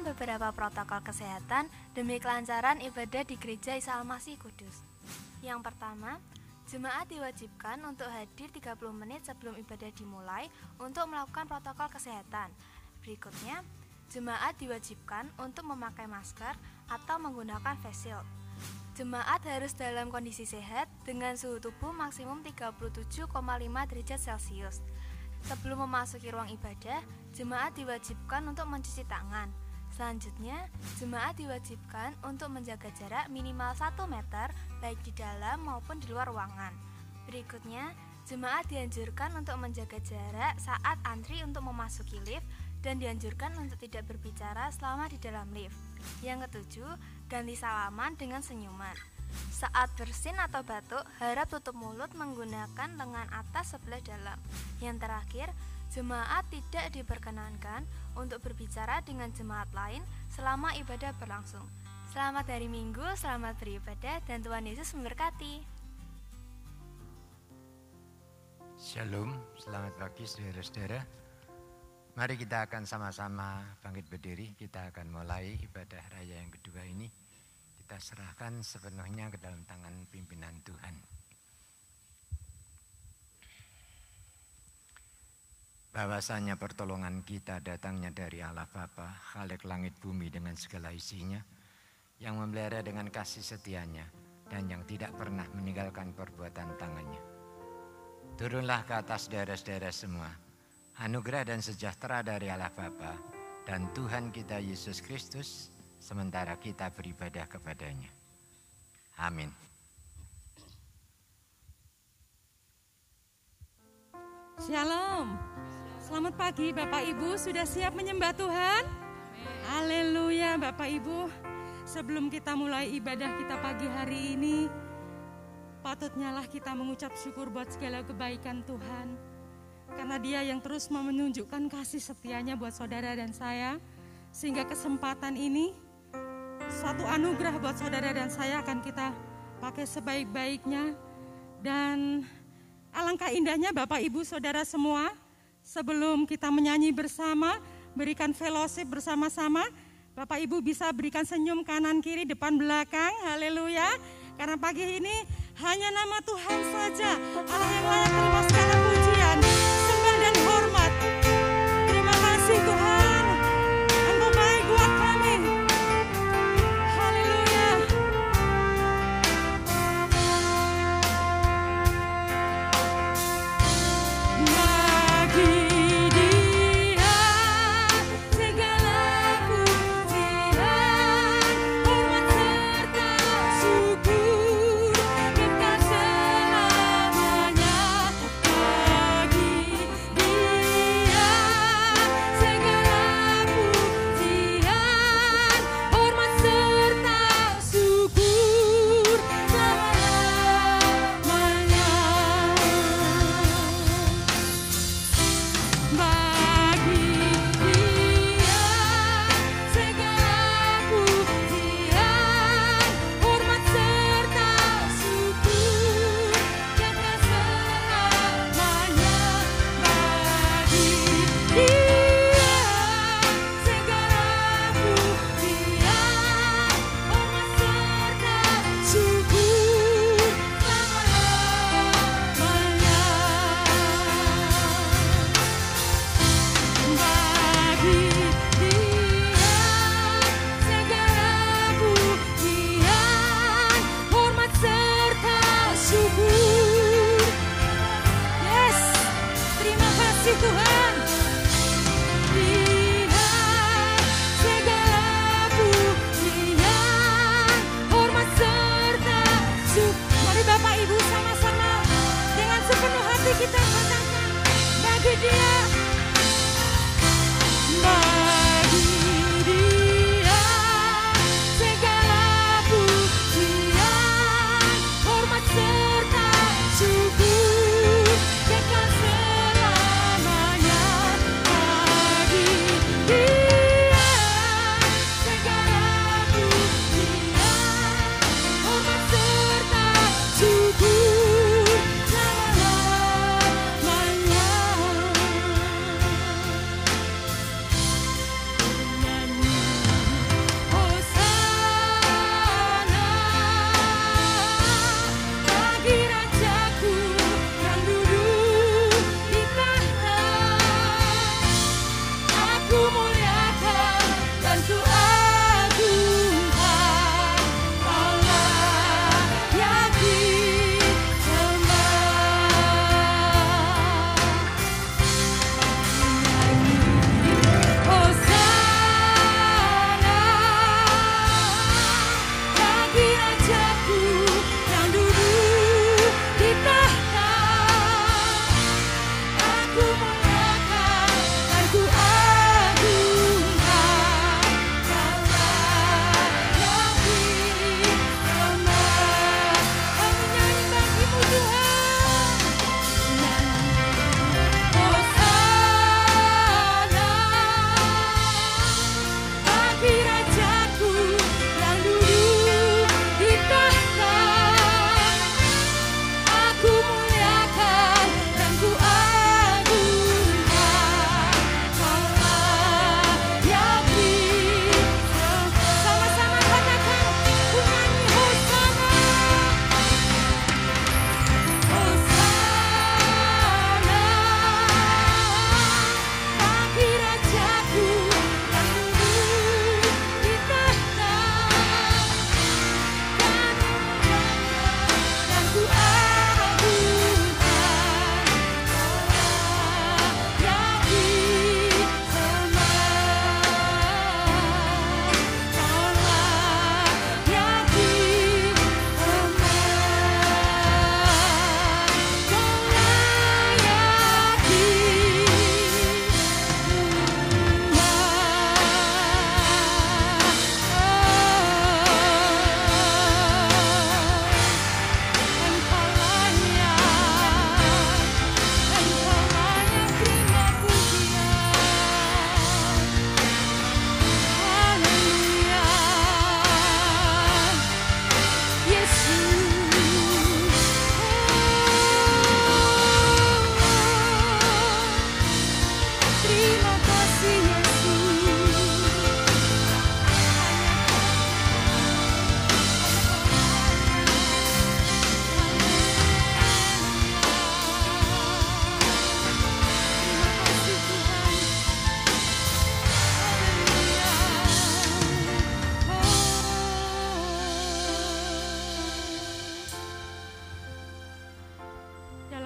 menerapkan beberapa protokol kesehatan demi kelancaran ibadah di Gereja Isa Al-Masih Kudus. Yang pertama, jemaat diwajibkan untuk hadir 30 menit sebelum ibadah dimulai untuk melakukan protokol kesehatan. Berikutnya, jemaat diwajibkan untuk memakai masker atau menggunakan face shield. Jemaat harus dalam kondisi sehat dengan suhu tubuh maksimum 37,5 derajat Celcius. Sebelum memasuki ruang ibadah, jemaat diwajibkan untuk mencuci tangan. Selanjutnya, jemaat diwajibkan untuk menjaga jarak minimal 1 meter baik di dalam maupun di luar ruangan. Berikutnya, jemaat dianjurkan untuk menjaga jarak saat antri untuk memasuki lift dan dianjurkan untuk tidak berbicara selama di dalam lift. Yang ketujuh, ganti salaman dengan senyuman. Saat bersin atau batuk, harap tutup mulut menggunakan lengan atas sebelah dalam. Yang terakhir, jemaat tidak diperkenankan untuk berbicara dengan jemaat lain selama ibadah berlangsung. Selamat hari Minggu, selamat beribadah, dan Tuhan Yesus memberkati. Shalom, selamat pagi saudara-saudara. Mari kita akan sama-sama bangkit berdiri. Kita akan mulai ibadah raya yang kedua ini. Kita serahkan sepenuhnya ke dalam tangan pimpinan Tuhan. Bahwasanya pertolongan kita datangnya dari Allah Bapa, Khalik langit bumi dengan segala isinya, yang memelihara dengan kasih setianya, dan yang tidak pernah meninggalkan perbuatan tangannya. Turunlah ke atas saudara-saudara semua, anugerah dan sejahtera dari Allah Bapa dan Tuhan kita Yesus Kristus, sementara kita beribadah kepadanya. Amin. Shalom. Selamat pagi Bapak Ibu, sudah siap menyembah Tuhan? Haleluya Bapak Ibu. Sebelum kita mulai ibadah kita pagi hari ini, patutnyalah kita mengucap syukur buat segala kebaikan Tuhan. Karena Dia yang terus menunjukkan kasih setianya buat saudara dan saya, sehingga kesempatan ini satu anugerah buat saudara dan saya akan kita pakai sebaik-baiknya. Dan alangkah indahnya Bapak Ibu Saudara semua, sebelum kita menyanyi bersama, berikan fellowship bersama-sama, Bapak Ibu bisa berikan senyum kanan kiri depan belakang. Haleluya. Karena pagi ini hanya nama Tuhan saja Allah yang layak terima segala pujian, sembah dan hormat. Terima kasih Tuhan, Engkau baik buat kami. Haleluya. Bagi Dia segala pujian, hormat serta syukur kekal selamanya. Bagi Dia segala pujian, hormat serta syukur selamanya. Bagi Dia segala pujian, hormat serta syukur kekal selamanya. Bagi Dia segala pujian, hormat serta syukur selamanya. Bagi Dia segala pujian, hormat serta syukur. Yes, terima kasih Tuhan. Dia segala pujian, hormat serta syukur. Mari Bapak Ibu sama-sama dengan sepenuh hati kita katakan, bagi Dia. Bagi Dia segala pujian, hormat serta syukur kekal selamanya. Bagi Dia segala pujian, hormat serta syukur selamanya.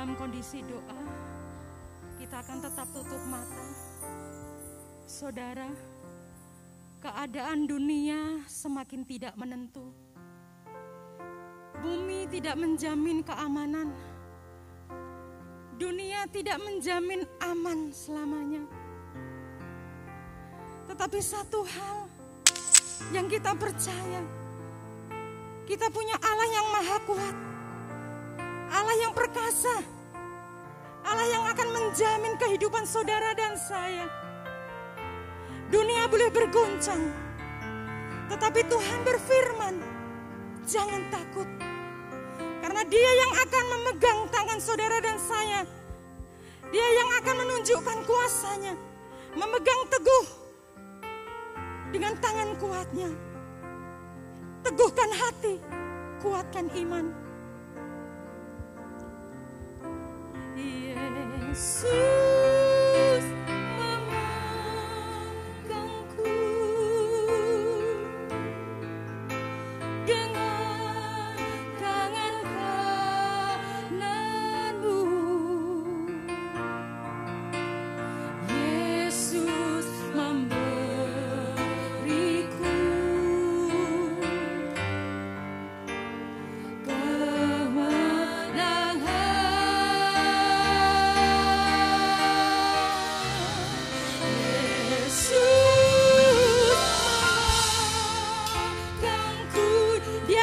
dalam kondisi doa. Kita akan tetap tutup mata. Saudara, keadaan dunia semakin tidak menentu. Bumi tidak menjamin keamanan. Dunia tidak menjamin aman selamanya. Tetapi satu hal yang kita percaya, kita punya Allah yang maha kuat, Allah yang perkasa, Allah yang akan menjamin kehidupan saudara dan saya. Dunia boleh berguncang, tetapi Tuhan berfirman, jangan takut. Karena Dia yang akan memegang tangan saudara dan saya. Dia yang akan menunjukkan kuasanya, memegang teguh dengan tangan kuatnya. Teguhkan hati, kuatkan iman. Yesus memegangku dengan tangan kananmu. Yesus memberiku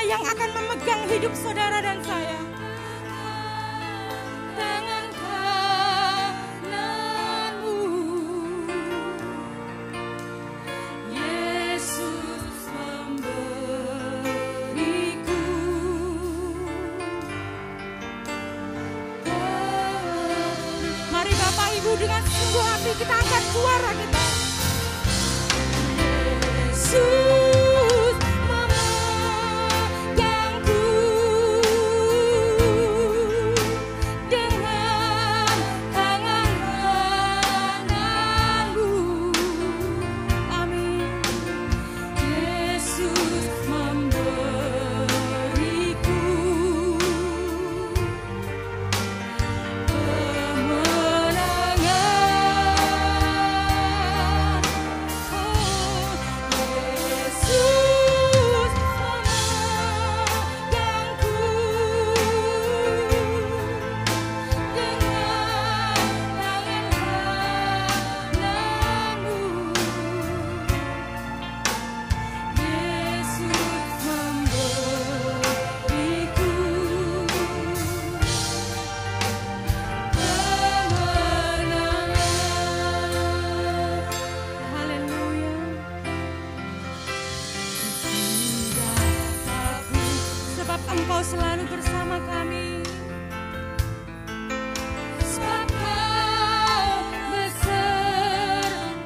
yang akan memegang hidup saudara dan saya. Tangan kananmu, Yesus memberiku. Mari Bapak Ibu dengan sungguh hati kita angkat suara kita. Yesus Engkau selalu bersama kami. Sebab Kau besertaku,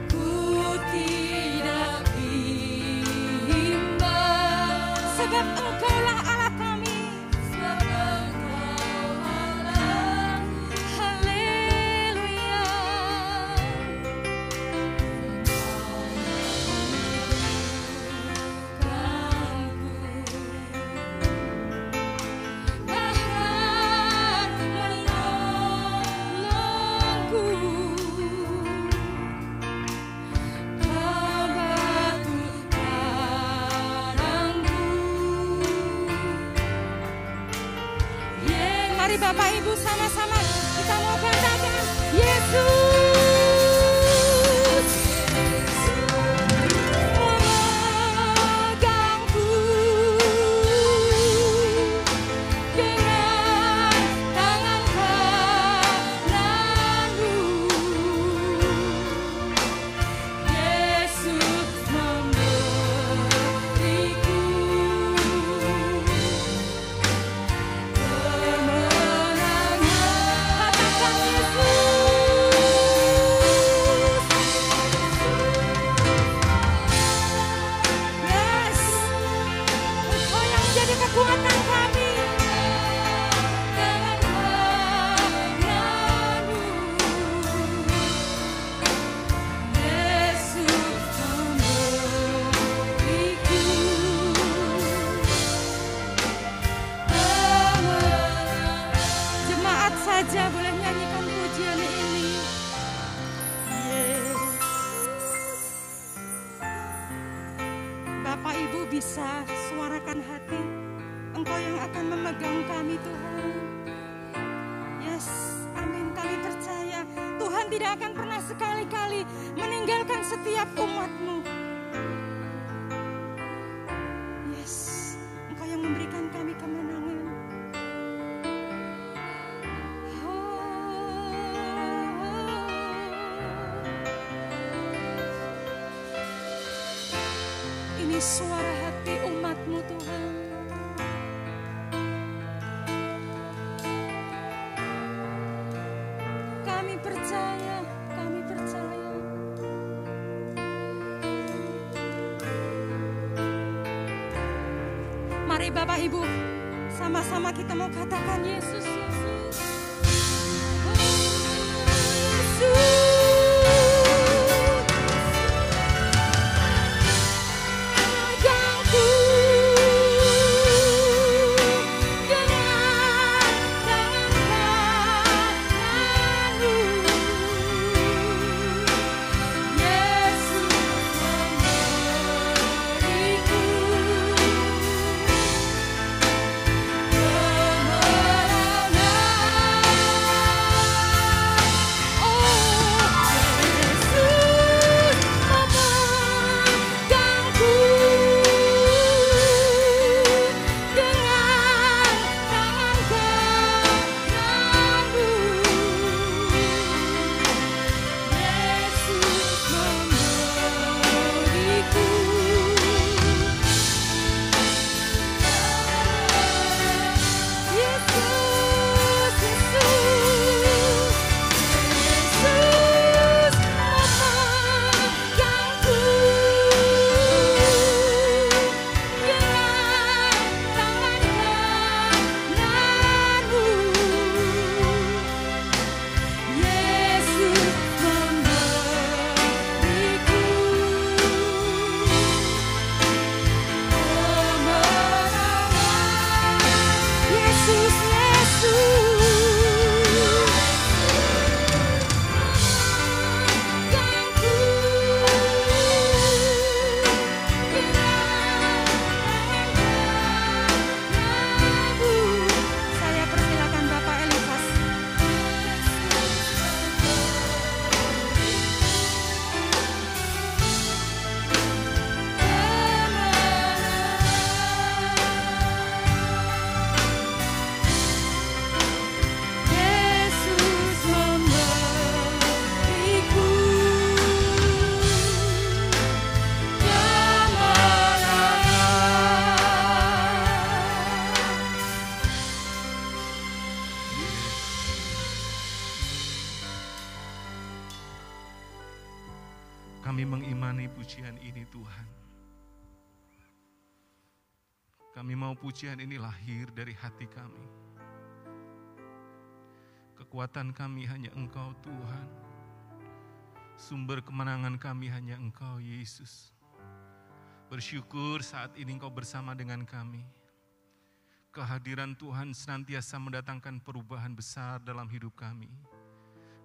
ku tidak bimbang. Sebab Engkaulah Allah kami. Sebab Engkau Allah. Haleluya. Mari Bapak Ibu sama-sama kita mau katakan Yesus memegangku dengan tangan kananmu. Yesus memberiku kekuatan kami dengan tangan-Mu. Yesus memberiku bisa suarakan hati, Engkau yang akan memegang kami Tuhan. Yes, amin, kami percaya Tuhan tidak akan pernah sekali-kali meninggalkan setiap umat-Mu. Yes, Engkau yang memberikan kami kemenangan. Ini suara hati umat-Mu Tuhan. Kami percaya, kami percaya. Mari Bapak Ibu, sama-sama kita mau katakan Yesus, Yesus. Oh, Yesus. Kami mengimani pujian ini Tuhan. Kami mau pujian ini lahir dari hati kami. Kekuatan kami hanya Engkau Tuhan. Sumber kemenangan kami hanya Engkau Yesus. Bersyukur saat ini Engkau bersama dengan kami. Kehadiran Tuhan senantiasa mendatangkan perubahan besar dalam hidup kami.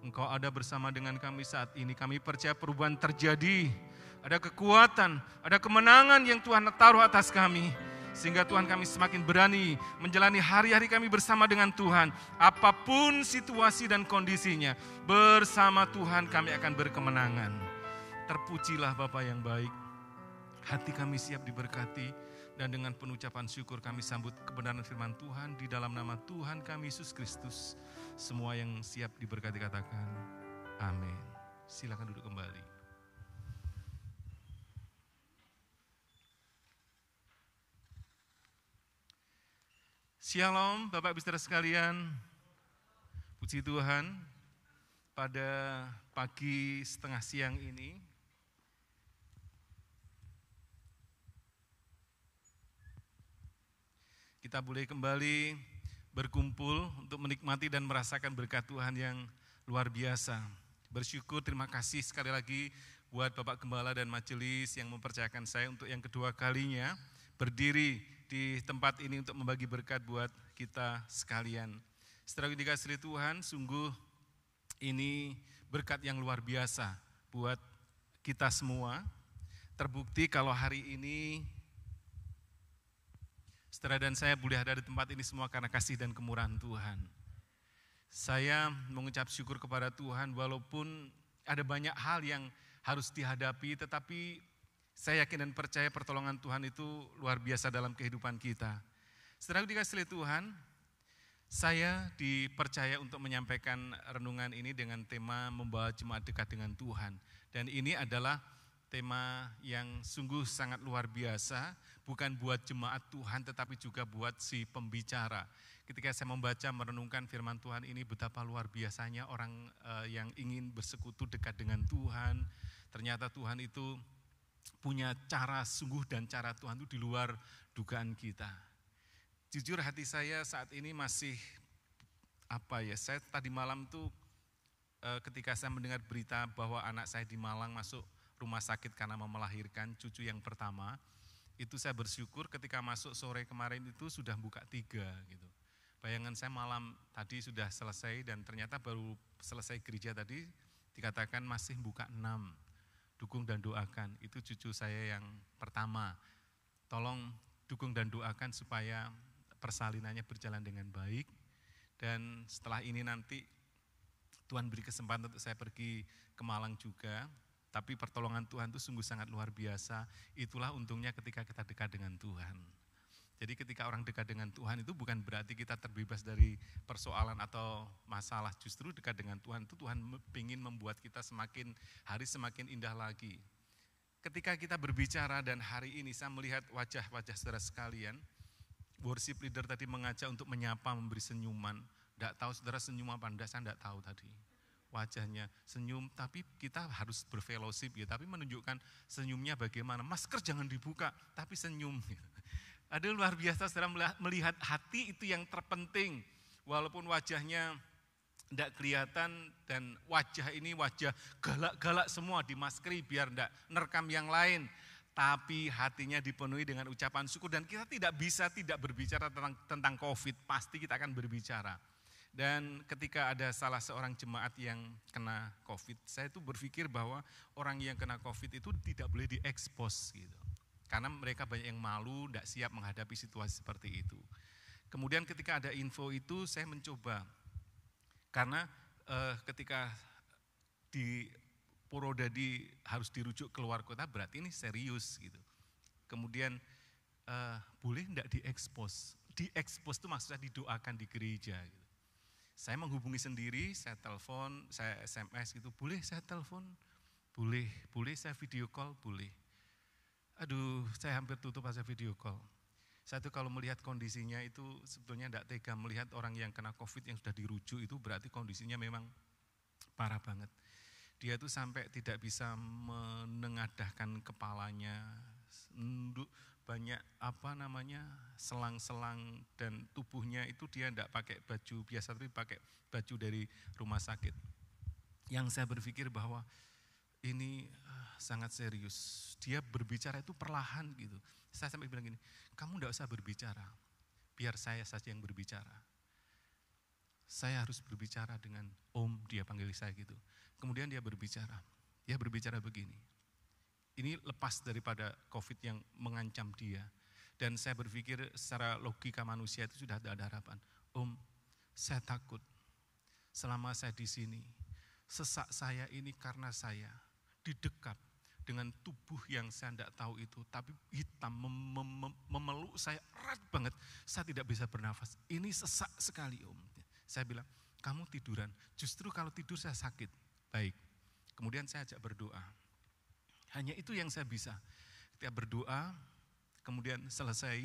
Engkau ada bersama dengan kami saat ini. Kami percaya perubahan terjadi. Ada kekuatan, ada kemenangan yang Tuhan taruh atas kami. Sehingga Tuhan kami semakin berani menjalani hari-hari kami bersama dengan Tuhan. Apapun situasi dan kondisinya, bersama Tuhan kami akan berkemenangan. Terpujilah Bapa yang baik. Hati kami siap diberkati. Dan dengan penucapan syukur kami sambut kebenaran firman Tuhan di dalam nama Tuhan kami Yesus Kristus. Semua yang siap diberkati katakan amin. Silakan duduk kembali. Shalom Bapak Ibu Saudara sekalian. Puji Tuhan, pada pagi setengah siang ini kita boleh kembali berkumpul untuk menikmati dan merasakan berkat Tuhan yang luar biasa. Bersyukur, terima kasih sekali lagi buat Bapak Gembala dan majelis yang mempercayakan saya untuk yang kedua kalinya berdiri di tempat ini untuk membagi berkat buat kita sekalian. Saudara dikasihi Tuhan, sungguh ini berkat yang luar biasa buat kita semua. Terbukti kalau hari ini Saudara dan saya boleh ada di tempat ini semua karena kasih dan kemurahan Tuhan. Saya mengucap syukur kepada Tuhan walaupun ada banyak hal yang harus dihadapi, tetapi saya yakin dan percaya pertolongan Tuhan itu luar biasa dalam kehidupan kita. Saudara dikasih oleh Tuhan, saya dipercaya untuk menyampaikan renungan ini dengan tema membawa jemaat dekat dengan Tuhan. Dan ini adalah tema yang sungguh sangat luar biasa, bukan buat jemaat Tuhan tetapi juga buat si pembicara. Ketika saya membaca merenungkan firman Tuhan ini, betapa luar biasanya orang yang ingin bersekutu dekat dengan Tuhan. Ternyata Tuhan itu punya cara sungguh dan cara Tuhan itu di luar dugaan kita. Jujur hati saya saat ini masih saya tadi malam tuh ketika saya mendengar berita bahwa anak saya di Malang masuk rumah sakit karena mau melahirkan cucu yang pertama, itu saya bersyukur ketika masuk sore kemarin itu sudah buka 3 gitu. Bayangan saya malam tadi sudah selesai dan ternyata baru selesai gereja tadi dikatakan masih buka 6. Dukung dan doakan, itu cucu saya yang pertama. Tolong dukung dan doakan supaya persalinannya berjalan dengan baik. Dan setelah ini nanti Tuhan beri kesempatan untuk saya pergi ke Malang juga. Tapi pertolongan Tuhan itu sungguh sangat luar biasa. Itulah untungnya ketika kita dekat dengan Tuhan. Jadi ketika orang dekat dengan Tuhan itu bukan berarti kita terbebas dari persoalan atau masalah. Justru dekat dengan Tuhan itu Tuhan ingin membuat kita semakin hari semakin indah lagi. Ketika kita berbicara dan hari ini saya melihat wajah-wajah saudara sekalian, worship leader tadi mengajak untuk menyapa, memberi senyuman. Tidak tahu saudara senyum apa enggak, saya tidak tahu tadi. Wajahnya senyum, tapi kita harus berfellowship ya, tapi menunjukkan senyumnya bagaimana. Masker jangan dibuka, tapi senyum. Ada luar biasa saudara melihat hati itu yang terpenting. Walaupun wajahnya tidak kelihatan dan wajah ini wajah galak-galak semua dimaskeri biar tidak nerekam yang lain. Tapi hatinya dipenuhi dengan ucapan syukur dan kita tidak bisa tidak berbicara tentang COVID, pasti kita akan berbicara. Dan ketika ada salah seorang jemaat yang kena COVID, saya itu berpikir bahwa orang yang kena COVID itu tidak boleh diekspos gitu. Karena mereka banyak yang malu, tidak siap menghadapi situasi seperti itu. Kemudian ketika ada info itu saya mencoba, karena ketika di Purwodadi harus dirujuk keluar kota berarti ini serius gitu. Kemudian boleh tidak diekspos? Diekspos itu maksudnya didoakan di gereja gitu. Saya menghubungi sendiri, saya telepon, saya SMS gitu, boleh saya telepon? Boleh saya video call? Boleh. Aduh, saya hampir tutup pas video call. Saya tuh kalau melihat kondisinya itu sebetulnya tidak tega melihat orang yang kena COVID yang sudah dirujuk itu berarti kondisinya memang parah banget. Dia tuh sampai tidak bisa menengadahkan kepalanya, banyak selang-selang dan tubuhnya itu dia tidak pakai baju biasa tapi pakai baju dari rumah sakit. Yang saya berpikir bahwa ini sangat serius. Dia berbicara itu perlahan gitu. Saya sampai bilang gini, kamu tidak usah berbicara, biar saya saja yang berbicara. Saya harus berbicara dengan Om, dia panggil saya gitu. Kemudian dia berbicara begini. Ini lepas daripada COVID yang mengancam dia. Dan saya berpikir secara logika manusia itu sudah ada harapan. Om, saya takut selama saya di sini, sesak saya ini karena saya didekat dengan tubuh yang saya tidak tahu itu, tapi hitam memeluk saya erat banget, saya tidak bisa bernafas. Ini sesak sekali Om. Saya bilang, kamu tiduran, justru kalau tidur saya sakit. Baik, kemudian saya ajak berdoa. Hanya itu yang saya bisa. Ketika berdoa, kemudian selesai,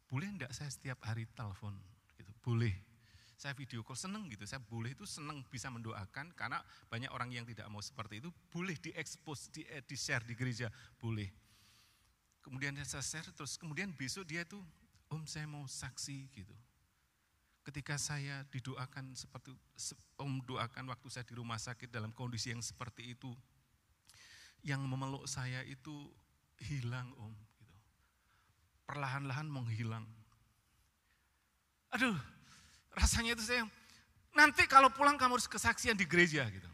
boleh enggak saya setiap hari telepon? Gitu. Boleh. Saya video call seneng gitu, saya boleh itu seneng bisa mendoakan karena banyak orang yang tidak mau seperti itu, boleh diekspos, di-share di gereja, boleh. Kemudian saya share terus, kemudian besok dia itu, Om saya mau saksi gitu. Ketika saya didoakan seperti Om doakan waktu saya di rumah sakit dalam kondisi yang seperti itu, yang memeluk saya itu hilang Om. Gitu. Perlahan-lahan menghilang. Aduh, rasanya itu saya, nanti kalau pulang kamu harus kesaksian di gereja gitu.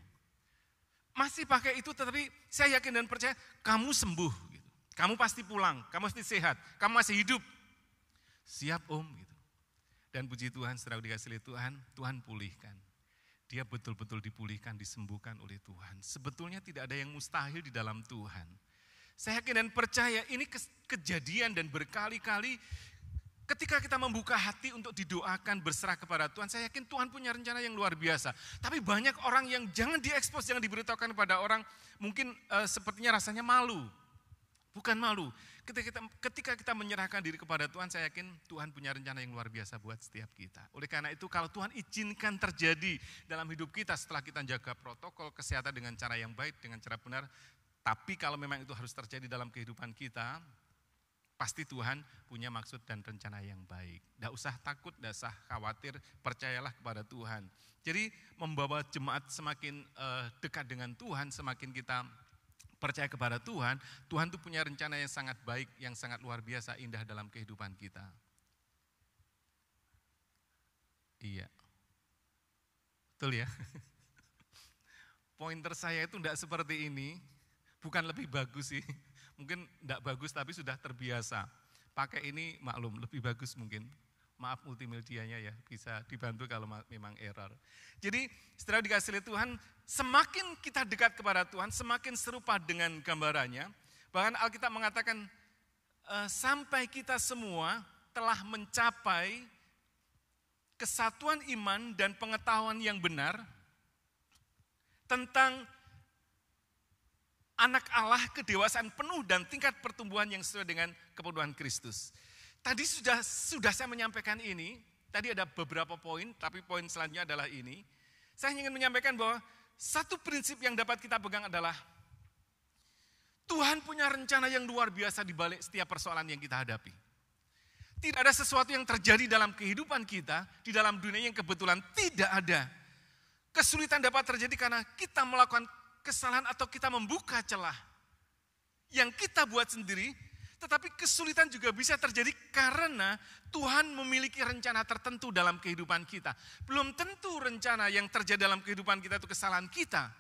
Masih pakai itu tetapi saya yakin dan percaya kamu sembuh gitu. Kamu pasti pulang, kamu pasti sehat, kamu masih hidup. siap om gitu. Dan puji Tuhan, setelah dikasih oleh Tuhan, Tuhan pulihkan. Dia betul-betul dipulihkan, disembuhkan oleh Tuhan. Sebetulnya tidak ada yang mustahil di dalam Tuhan. Saya yakin dan percaya ini kejadian dan berkali-kali ketika kita membuka hati untuk didoakan, berserah kepada Tuhan, saya yakin Tuhan punya rencana yang luar biasa. Tapi banyak orang yang jangan diekspos, jangan diberitahukan kepada orang, mungkin sepertinya rasanya malu. Bukan malu, ketika kita menyerahkan diri kepada Tuhan, saya yakin Tuhan punya rencana yang luar biasa buat setiap kita. Oleh karena itu kalau Tuhan izinkan terjadi dalam hidup kita setelah kita jaga protokol kesehatan dengan cara yang baik, dengan cara benar, tapi kalau memang itu harus terjadi dalam kehidupan kita, pasti Tuhan punya maksud dan rencana yang baik. Tidak usah takut, tidak usah khawatir, percayalah kepada Tuhan. Jadi membawa jemaat semakin dekat dengan Tuhan, semakin kita percaya kepada Tuhan, Tuhan itu punya rencana yang sangat baik, yang sangat luar biasa, indah dalam kehidupan kita. Iya, betul ya. Pointer saya itu tidak seperti ini, bukan lebih bagus sih. Mungkin tidak bagus tapi sudah terbiasa. Pakai ini maklum, lebih bagus mungkin. Maaf multimedianya ya, bisa dibantu kalau memang error. Jadi setelah dikasih oleh Tuhan, semakin kita dekat kepada Tuhan, semakin serupa dengan gambarannya. Bahkan Alkitab mengatakan, sampai kita semua telah mencapai kesatuan iman dan pengetahuan yang benar tentang anak Allah, kedewasaan penuh dan tingkat pertumbuhan yang sesuai dengan kepenuhan Kristus. Tadi sudah saya menyampaikan ini, tadi ada beberapa poin, tapi poin selanjutnya adalah ini. Saya ingin menyampaikan bahwa satu prinsip yang dapat kita pegang adalah Tuhan punya rencana yang luar biasa di balik setiap persoalan yang kita hadapi. Tidak ada sesuatu yang terjadi dalam kehidupan kita, di dalam dunia yang kebetulan tidak ada. Kesulitan dapat terjadi karena kita melakukan kesalahan atau kita membuka celah yang kita buat sendiri. Tetapi kesulitan juga bisa terjadi karena Tuhan memiliki rencana tertentu dalam kehidupan kita. Belum tentu rencana yang terjadi dalam kehidupan kita itu kesalahan kita.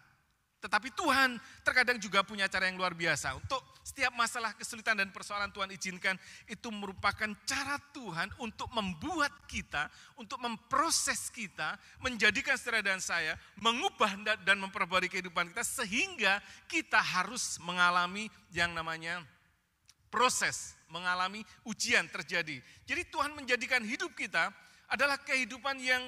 Tetapi Tuhan terkadang juga punya cara yang luar biasa. Untuk setiap masalah kesulitan dan persoalan Tuhan izinkan, itu merupakan cara Tuhan untuk membuat kita, untuk memproses kita, menjadikan saudara dan saya, mengubah dan memperbarui kehidupan kita, sehingga kita harus mengalami yang namanya proses, mengalami ujian terjadi. Jadi Tuhan menjadikan hidup kita adalah kehidupan yang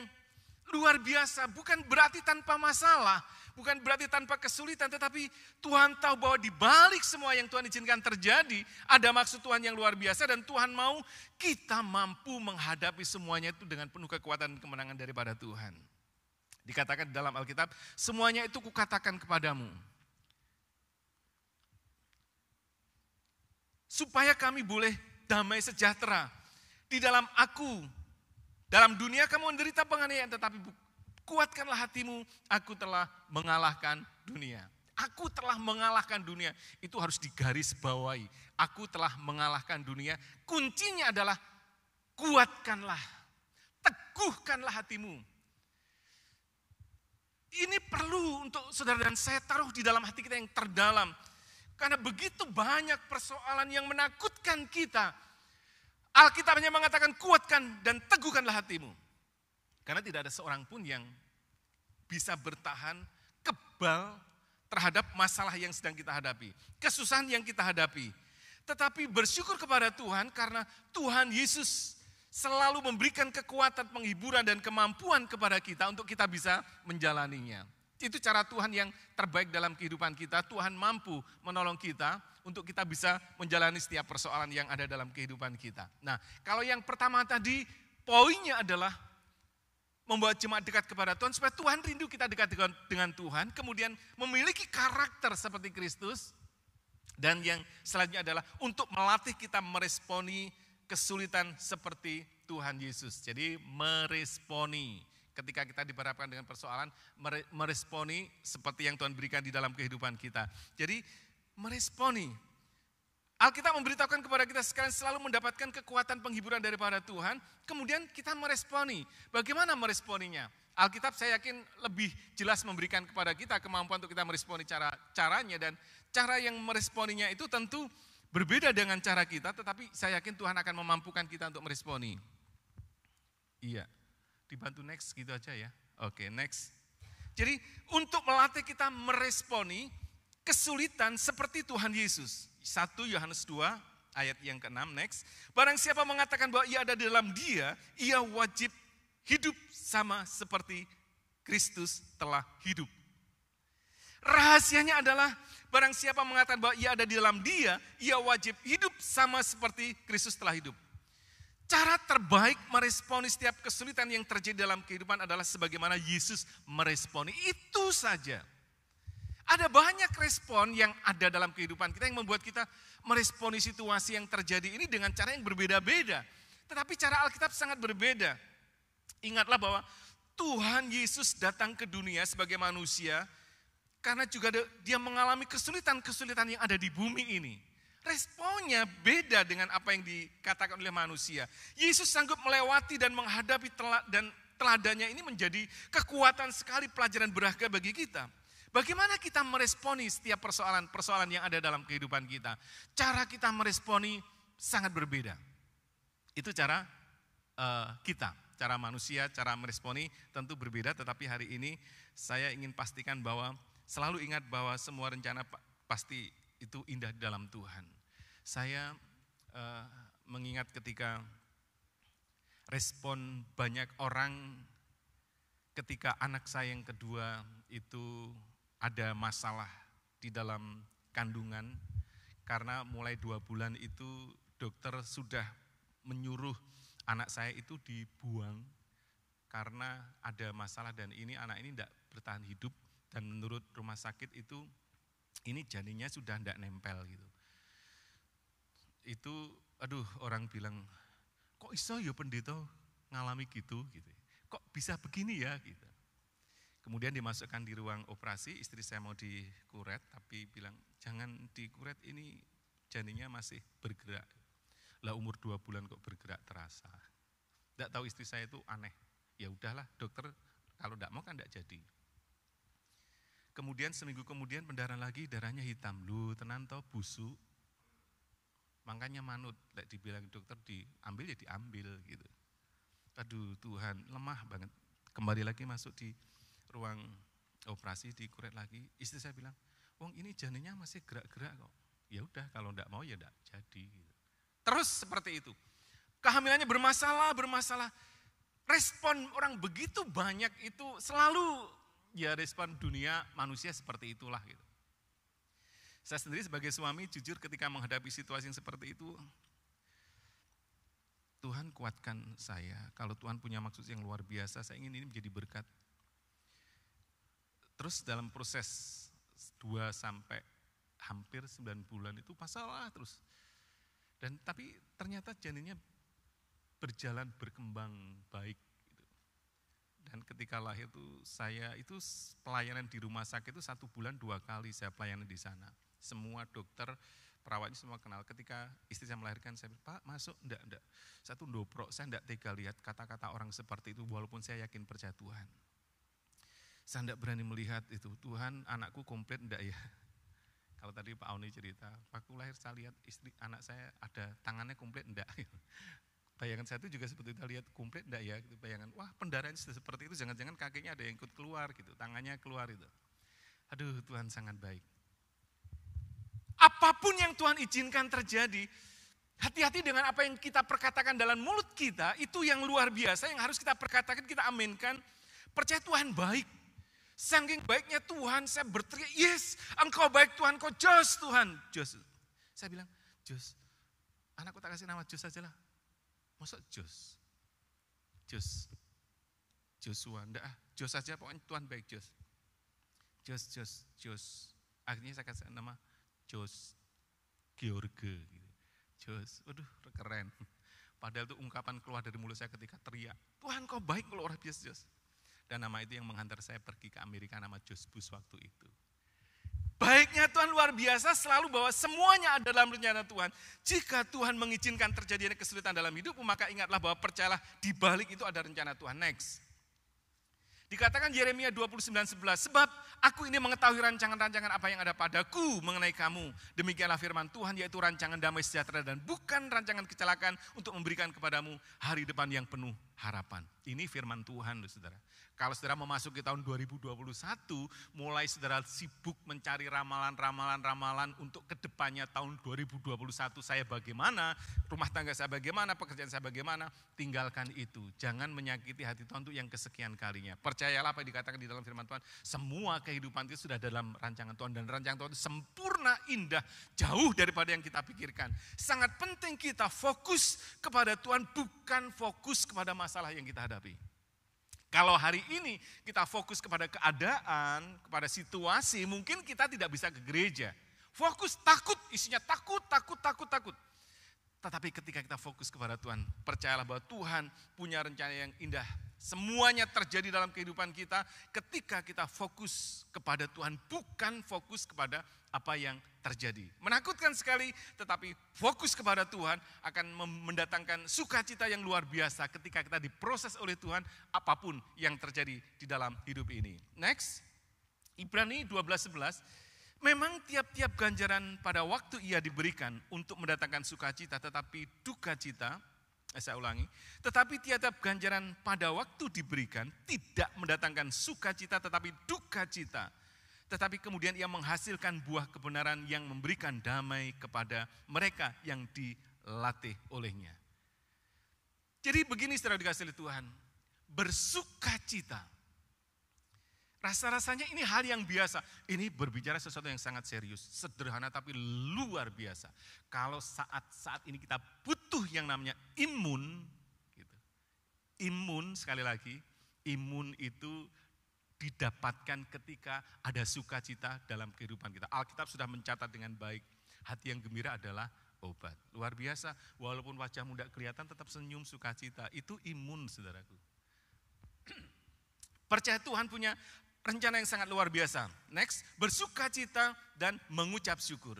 luar biasa, bukan berarti tanpa masalah, bukan berarti tanpa kesulitan, tetapi Tuhan tahu bahwa di balik semua yang Tuhan izinkan terjadi, ada maksud Tuhan yang luar biasa dan Tuhan mau kita mampu menghadapi semuanya itu dengan penuh kekuatan dan kemenangan daripada Tuhan. Dikatakan dalam Alkitab, semuanya itu kukatakan kepadamu, supaya kami boleh damai sejahtera. Di dalam aku, dalam dunia kamu menderita penganiayaan, tetapi kuatkanlah hatimu, aku telah mengalahkan dunia. Aku telah mengalahkan dunia, itu harus digarisbawahi. Aku telah mengalahkan dunia, kuncinya adalah kuatkanlah, teguhkanlah hatimu. Ini perlu untuk saudara dan saya taruh di dalam hati kita yang terdalam. Karena begitu banyak persoalan yang menakutkan kita. Alkitab hanya mengatakan kuatkan dan teguhkanlah hatimu. Karena tidak ada seorang pun yang bisa bertahan kebal terhadap masalah yang sedang kita hadapi. Kesusahan yang kita hadapi. Tetapi bersyukur kepada Tuhan karena Tuhan Yesus selalu memberikan kekuatan, penghiburan dan kemampuan kepada kita untuk kita bisa menjalaninya. Itu cara Tuhan yang terbaik dalam kehidupan kita. Tuhan mampu menolong kita untuk kita bisa menjalani setiap persoalan yang ada dalam kehidupan kita. Nah, kalau yang pertama tadi poinnya adalah membawa jemaat dekat kepada Tuhan supaya Tuhan rindu kita dekat dengan Tuhan. Kemudian memiliki karakter seperti Kristus. Dan yang selanjutnya adalah untuk melatih kita meresponi kesulitan seperti Tuhan Yesus. Jadi meresponi. Ketika kita diperhadapkan dengan persoalan, meresponi seperti yang Tuhan berikan di dalam kehidupan kita. Jadi meresponi. Alkitab memberitahukan kepada kita sekalian selalu mendapatkan kekuatan penghiburan daripada Tuhan. Kemudian kita meresponi. Bagaimana meresponinya? Alkitab saya yakin lebih jelas memberikan kepada kita kemampuan untuk kita meresponi caranya. Dan cara yang meresponinya itu tentu berbeda dengan cara kita, tetapi saya yakin Tuhan akan memampukan kita untuk meresponi. Iya, dibantu next gitu aja ya. Oke, next. Jadi untuk melatih kita meresponi kesulitan seperti Tuhan Yesus. 1 Yohanes 2 ayat yang ke-6, next. Barang siapa mengatakan bahwa ia ada di dalam Dia, ia wajib hidup sama seperti Kristus telah hidup. Rahasianya adalah barang siapa mengatakan bahwa ia ada di dalam Dia, ia wajib hidup sama seperti Kristus telah hidup. Cara terbaik meresponi setiap kesulitan yang terjadi dalam kehidupan adalah sebagaimana Yesus meresponi. Itu saja. Ada banyak respon yang ada dalam kehidupan kita yang membuat kita meresponi situasi yang terjadi ini dengan cara yang berbeda-beda. Tetapi cara Alkitab sangat berbeda. Ingatlah bahwa Tuhan Yesus datang ke dunia sebagai manusia karena juga dia mengalami kesulitan-kesulitan yang ada di bumi ini. Responnya beda dengan apa yang dikatakan oleh manusia. Yesus sanggup melewati dan menghadapi dan teladannya ini menjadi kekuatan sekali, pelajaran berharga bagi kita. Bagaimana kita meresponi setiap persoalan-persoalan yang ada dalam kehidupan kita. Cara kita meresponi sangat berbeda. Itu cara kita, cara manusia, cara meresponi tentu berbeda. Tetapi hari ini saya ingin pastikan bahwa selalu ingat bahwa semua rencana pasti itu indah di dalam Tuhan. Saya mengingat ketika respon banyak orang ketika anak saya yang kedua itu ada masalah di dalam kandungan. Karena mulai 2 bulan itu dokter sudah menyuruh anak saya itu dibuang karena ada masalah dan anak ini tidak bertahan hidup. Dan menurut rumah sakit itu ini janinnya sudah tidak nempel gitu. Itu orang bilang, kok iso ya pendeta ngalami gitu. Kok bisa begini ya gitu. Kemudian dimasukkan di ruang operasi, istri saya mau dikuret tapi bilang jangan dikuret, ini janinnya masih bergerak. Lah umur 2 bulan kok bergerak terasa. Tidak tahu istri saya itu aneh. Ya udahlah dokter, kalau tidak mau kan tidak jadi. Kemudian seminggu kemudian pendarahan lagi, darahnya hitam. Lu tenan toh busuk. Makanya manut, dibilang dokter diambil ya diambil gitu. Aduh Tuhan, lemah banget. Kembali lagi masuk di ruang operasi, dikuret lagi. Istri saya bilang, wong ini janinnya masih gerak-gerak kok. Ya udah kalau enggak mau ya enggak jadi gitu. Terus seperti itu. Kehamilannya bermasalah. Respon orang begitu banyak itu selalu ya respon dunia manusia seperti itulah gitu. Saya sendiri sebagai suami jujur ketika menghadapi situasi yang seperti itu, Tuhan kuatkan saya. Kalau Tuhan punya maksud yang luar biasa, saya ingin ini menjadi berkat. Terus dalam proses 2 sampai hampir 9 bulan itu masalah terus. Tapi ternyata janinnya berjalan berkembang baik. Dan ketika lahir saya itu pelayanan di rumah sakit itu 1 bulan 2 kali saya pelayanan di sana. Semua dokter, perawatnya semua kenal. Ketika istri saya melahirkan, saya bilang, Pak masuk, enggak. Satu ndoprok, saya enggak tega lihat kata-kata orang seperti itu walaupun saya yakin percaya Tuhan. Saya enggak berani melihat itu, Tuhan anakku komplit enggak ya. Kalau tadi Pak Auni cerita, waktu lahir saya lihat anak saya ada tangannya komplit enggak. Bayangan saya itu juga seperti itu, lihat komplit enggak ya, gitu. Bayangan, wah pendarahan seperti itu, jangan-jangan kakinya ada yang ikut keluar gitu, tangannya keluar itu. Aduh Tuhan sangat baik. Apapun yang Tuhan izinkan terjadi, hati-hati dengan apa yang kita perkatakan dalam mulut kita, itu yang luar biasa, yang harus kita perkatakan, kita aminkan, percaya Tuhan baik. Saking baiknya Tuhan, saya berteriak, yes, Engkau baik Tuhan, Engkau Jos Tuhan. Jos. Saya bilang, Jos, anakku tak kasih nama Jos aja lah. Masa Jos? Joshua, enggak Jos aja, pokoknya Tuhan baik Jos. Jos. Akhirnya saya kasih nama Jos George. Jos, waduh keren. Padahal itu ungkapan keluar dari mulut saya ketika teriak, Tuhan kau baik luar biasa Jos. Dan nama itu yang menghantar saya pergi ke Amerika, nama Jos Bush waktu itu. Baiknya Tuhan luar biasa, selalu bahwa semuanya ada dalam rencana Tuhan. Jika Tuhan mengizinkan terjadinya kesulitan dalam hidup, maka ingatlah bahwa percayalah di balik itu ada rencana Tuhan. Next. Dikatakan Yeremia 29:11, sebab Aku ini mengetahui rancangan-rancangan apa yang ada padaku mengenai kamu. Demikianlah firman Tuhan, yaitu rancangan damai sejahtera dan bukan rancangan kecelakaan untuk memberikan kepadamu hari depan yang penuh harapan. Ini firman Tuhan, saudara. Kalau saudara memasuki tahun 2021, mulai saudara sibuk mencari ramalan untuk kedepannya tahun 2021 saya bagaimana, rumah tangga saya bagaimana, pekerjaan saya bagaimana, tinggalkan itu. Jangan menyakiti hati Tuhan untuk yang kesekian kalinya. Percayalah apa yang dikatakan di dalam firman Tuhan, semua kehidupan itu sudah dalam rancangan Tuhan, dan rancangan Tuhan itu sempurna, indah, jauh daripada yang kita pikirkan. Sangat penting kita fokus kepada Tuhan, bukan fokus kepada masalah yang kita hadapi. Kalau hari ini kita fokus kepada keadaan, kepada situasi, mungkin kita tidak bisa ke gereja. Fokus takut, isinya takut. Tetapi ketika kita fokus kepada Tuhan, percayalah bahwa Tuhan punya rencana yang indah. Semuanya terjadi dalam kehidupan kita ketika kita fokus kepada Tuhan, bukan fokus kepada apa yang terjadi. Menakutkan sekali, tetapi fokus kepada Tuhan akan mendatangkan sukacita yang luar biasa ketika kita diproses oleh Tuhan apapun yang terjadi di dalam hidup ini. Next, Ibrani 12:11. Memang tiap-tiap ganjaran pada waktu ia diberikan untuk mendatangkan sukacita, tetapi duka cita, saya ulangi, tetapi tiap-tiap ganjaran pada waktu diberikan tidak mendatangkan sukacita tetapi duka cita. Tetapi kemudian ia menghasilkan buah kebenaran yang memberikan damai kepada mereka yang dilatih olehnya. Jadi begini saudara dikasihi oleh Tuhan, bersukacita. Rasa-rasanya ini hal yang biasa. Ini berbicara sesuatu yang sangat serius, sederhana tapi luar biasa. Kalau saat ini kita butuh yang namanya imun, gitu. Imun, sekali lagi, imun itu didapatkan ketika ada sukacita dalam kehidupan kita. Alkitab sudah mencatat dengan baik, hati yang gembira adalah obat. Luar biasa, walaupun wajahmu tidak kelihatan tetap senyum sukacita. Itu imun, saudaraku. Percaya Tuhan punya rencana yang sangat luar biasa. Next, bersukacita dan mengucap syukur.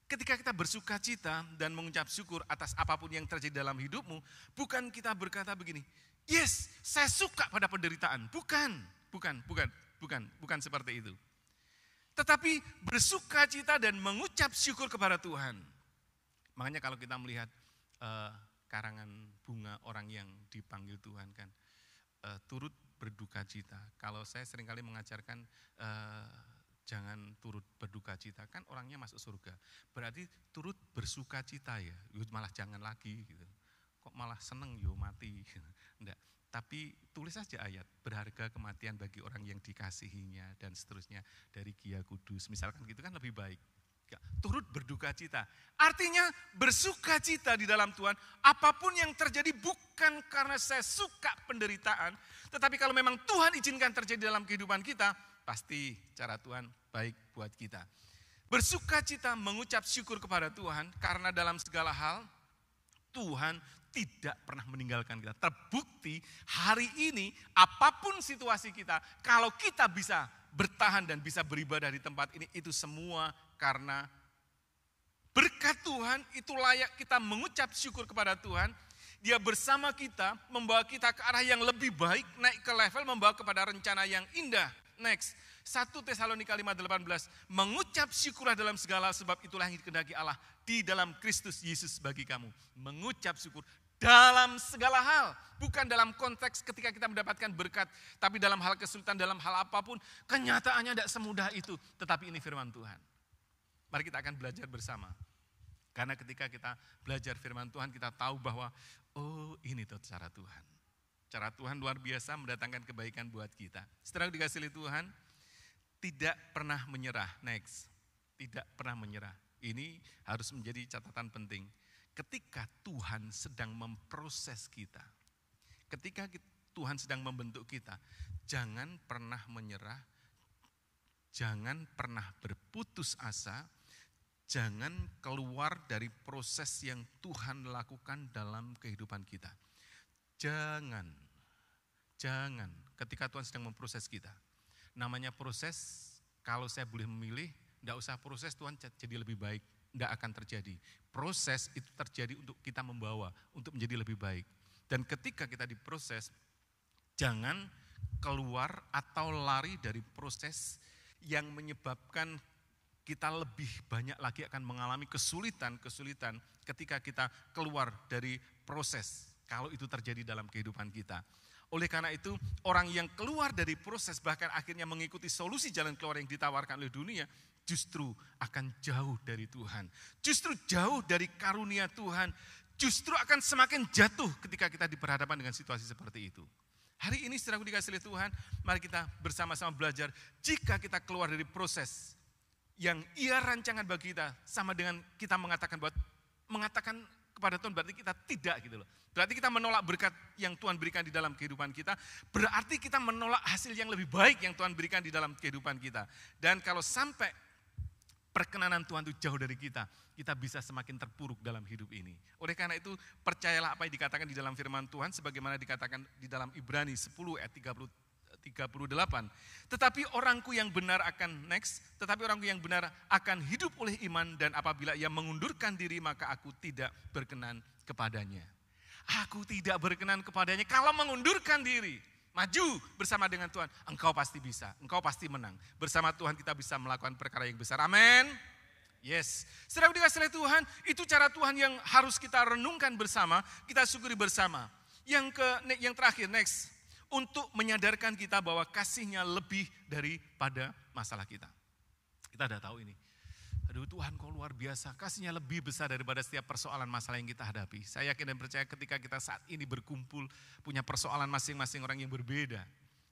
Ketika kita bersukacita dan mengucap syukur atas apapun yang terjadi dalam hidupmu, bukan kita berkata begini, yes, saya suka pada penderitaan. Bukan seperti itu. Tetapi bersukacita dan mengucap syukur kepada Tuhan. Makanya kalau kita melihat karangan bunga orang yang dipanggil Tuhan kan, turut berduka cita. Kalau saya seringkali mengajarkan jangan turut berduka cita, kan orangnya masuk surga. Berarti turut bersuka cita ya, malah jangan lagi gitu. Kok malah seneng yo mati. Enggak. Tapi tulis saja ayat, berharga kematian bagi orang yang dikasihinya dan seterusnya dari Gia Kudus. Misalkan gitu kan lebih baik. Turut berduka cita. Artinya bersuka cita di dalam Tuhan. Apapun yang terjadi bukan karena saya suka penderitaan. Tetapi kalau memang Tuhan izinkan terjadi dalam kehidupan kita, pasti cara Tuhan baik buat kita. Bersuka cita mengucap syukur kepada Tuhan karena dalam segala hal Tuhan tidak pernah meninggalkan kita. Terbukti hari ini apapun situasi kita, kalau kita bisa bertahan dan bisa beribadah di tempat ini, itu semua karena berkat Tuhan. Itu layak kita mengucap syukur kepada Tuhan. Dia bersama kita, membawa kita ke arah yang lebih baik, naik ke level, membawa kepada rencana yang indah. Next, 1 Tesalonika 5:18, mengucap syukurlah dalam segala sebab itulah yang dikehendaki Allah di dalam Kristus Yesus bagi kamu. Mengucap syukur dalam segala hal, bukan dalam konteks ketika kita mendapatkan berkat, tapi dalam hal kesulitan, dalam hal apapun, kenyataannya tidak semudah itu, tetapi ini firman Tuhan. Mari kita akan belajar bersama. Karena ketika kita belajar firman Tuhan, kita tahu bahwa, oh ini tuh cara Tuhan. Cara Tuhan luar biasa mendatangkan kebaikan buat kita. Setelah dikasihi Tuhan, tidak pernah menyerah. Next, tidak pernah menyerah. Ini harus menjadi catatan penting. Ketika Tuhan sedang memproses kita, ketika Tuhan sedang membentuk kita, jangan pernah menyerah, jangan pernah berputus asa, jangan keluar dari proses yang Tuhan lakukan dalam kehidupan kita. Jangan ketika Tuhan sedang memproses kita. Namanya proses, kalau saya boleh memilih, tidak usah proses Tuhan jadi lebih baik. Tidak akan terjadi. Proses itu terjadi untuk kita membawa, untuk menjadi lebih baik. Dan ketika kita diproses, jangan keluar atau lari dari proses yang menyebabkan kita lebih banyak lagi akan mengalami kesulitan-kesulitan ketika kita keluar dari proses, kalau itu terjadi dalam kehidupan kita. Oleh karena itu, orang yang keluar dari proses bahkan akhirnya mengikuti solusi jalan keluar yang ditawarkan oleh dunia, justru akan jauh dari Tuhan. Justru jauh dari karunia Tuhan, justru akan semakin jatuh ketika kita diperhadapkan dengan situasi seperti itu. Hari ini saudaraku dikasihi oleh Tuhan, mari kita bersama-sama belajar, jika kita keluar dari proses yang Ia rancangan bagi kita, sama dengan kita mengatakan kepada Tuhan, berarti kita tidak gitu loh. Berarti kita menolak berkat yang Tuhan berikan di dalam kehidupan kita, berarti kita menolak hasil yang lebih baik yang Tuhan berikan di dalam kehidupan kita. Dan kalau sampai perkenanan Tuhan itu jauh dari kita, kita bisa semakin terpuruk dalam hidup ini. Oleh karena itu, percayalah apa yang dikatakan di dalam firman Tuhan, sebagaimana dikatakan di dalam Ibrani 10 ayat 38. Tetapi orangku yang benar akan hidup oleh iman, dan apabila ia mengundurkan diri maka aku tidak berkenan kepadanya. Aku tidak berkenan kepadanya. Kalau mengundurkan diri, maju bersama dengan Tuhan, engkau pasti bisa, engkau pasti menang. Bersama Tuhan kita bisa melakukan perkara yang besar. Amin. Yes. Saudara dikasihi oleh Tuhan, itu cara Tuhan yang harus kita renungkan bersama, kita syukuri bersama. Yang terakhir, next. Untuk menyadarkan kita bahwa kasih-Nya lebih daripada masalah kita. Kita sudah tahu ini. Aduh Tuhan, kau luar biasa, kasih-Nya lebih besar daripada setiap persoalan masalah yang kita hadapi. Saya yakin dan percaya ketika kita saat ini berkumpul, punya persoalan masing-masing orang yang berbeda.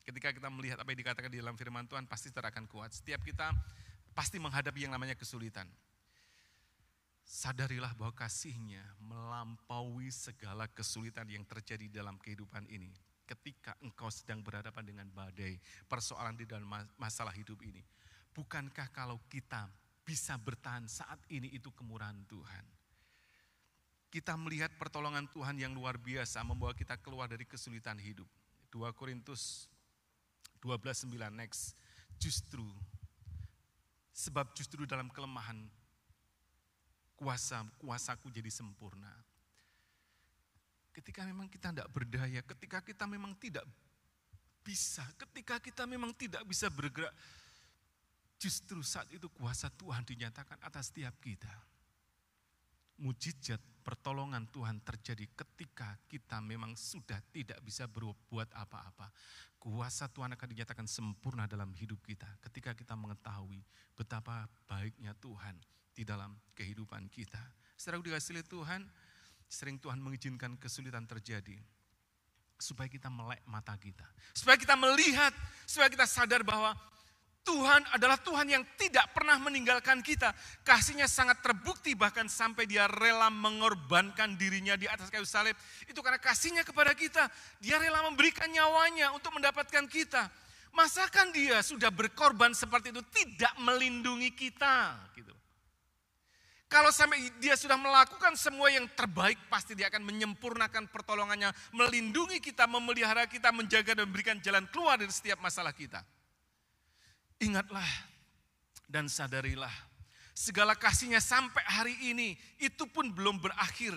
Ketika kita melihat apa yang dikatakan di dalam firman Tuhan, pasti akan kuat. Setiap kita pasti menghadapi yang namanya kesulitan. Sadarilah bahwa kasih-Nya melampaui segala kesulitan yang terjadi dalam kehidupan ini. Ketika engkau sedang berhadapan dengan badai, persoalan di dalam masalah hidup ini. Bukankah kalau kita bisa bertahan saat ini itu kemurahan Tuhan? Kita melihat pertolongan Tuhan yang luar biasa membawa kita keluar dari kesulitan hidup. 2 Korintus 12:9 next. Sebab justru dalam kelemahan kuasaku jadi sempurna. Ketika memang kita tidak berdaya, ketika kita memang tidak bisa, ketika kita memang tidak bisa bergerak, justru saat itu kuasa Tuhan dinyatakan atas setiap kita. Mujizat pertolongan Tuhan terjadi ketika kita memang sudah tidak bisa berbuat apa-apa. Kuasa Tuhan akan dinyatakan sempurna dalam hidup kita ketika kita mengetahui betapa baiknya Tuhan di dalam kehidupan kita. Saudara dikasihi Tuhan, sering Tuhan mengizinkan kesulitan terjadi supaya kita melek mata kita, supaya kita melihat, supaya kita sadar bahwa Tuhan adalah Tuhan yang tidak pernah meninggalkan kita. Kasih-Nya sangat terbukti bahkan sampai Dia rela mengorbankan dirinya di atas kayu salib. Itu karena kasih-Nya kepada kita. Dia rela memberikan nyawanya untuk mendapatkan kita. Masakan Dia sudah berkorban seperti itu tidak melindungi kita gitu. Kalau sampai Dia sudah melakukan semua yang terbaik, pasti Dia akan menyempurnakan pertolongannya, melindungi kita, memelihara kita, menjaga dan memberikan jalan keluar dari setiap masalah kita. Ingatlah dan sadarilah, segala kasih-Nya sampai hari ini, itu pun belum berakhir.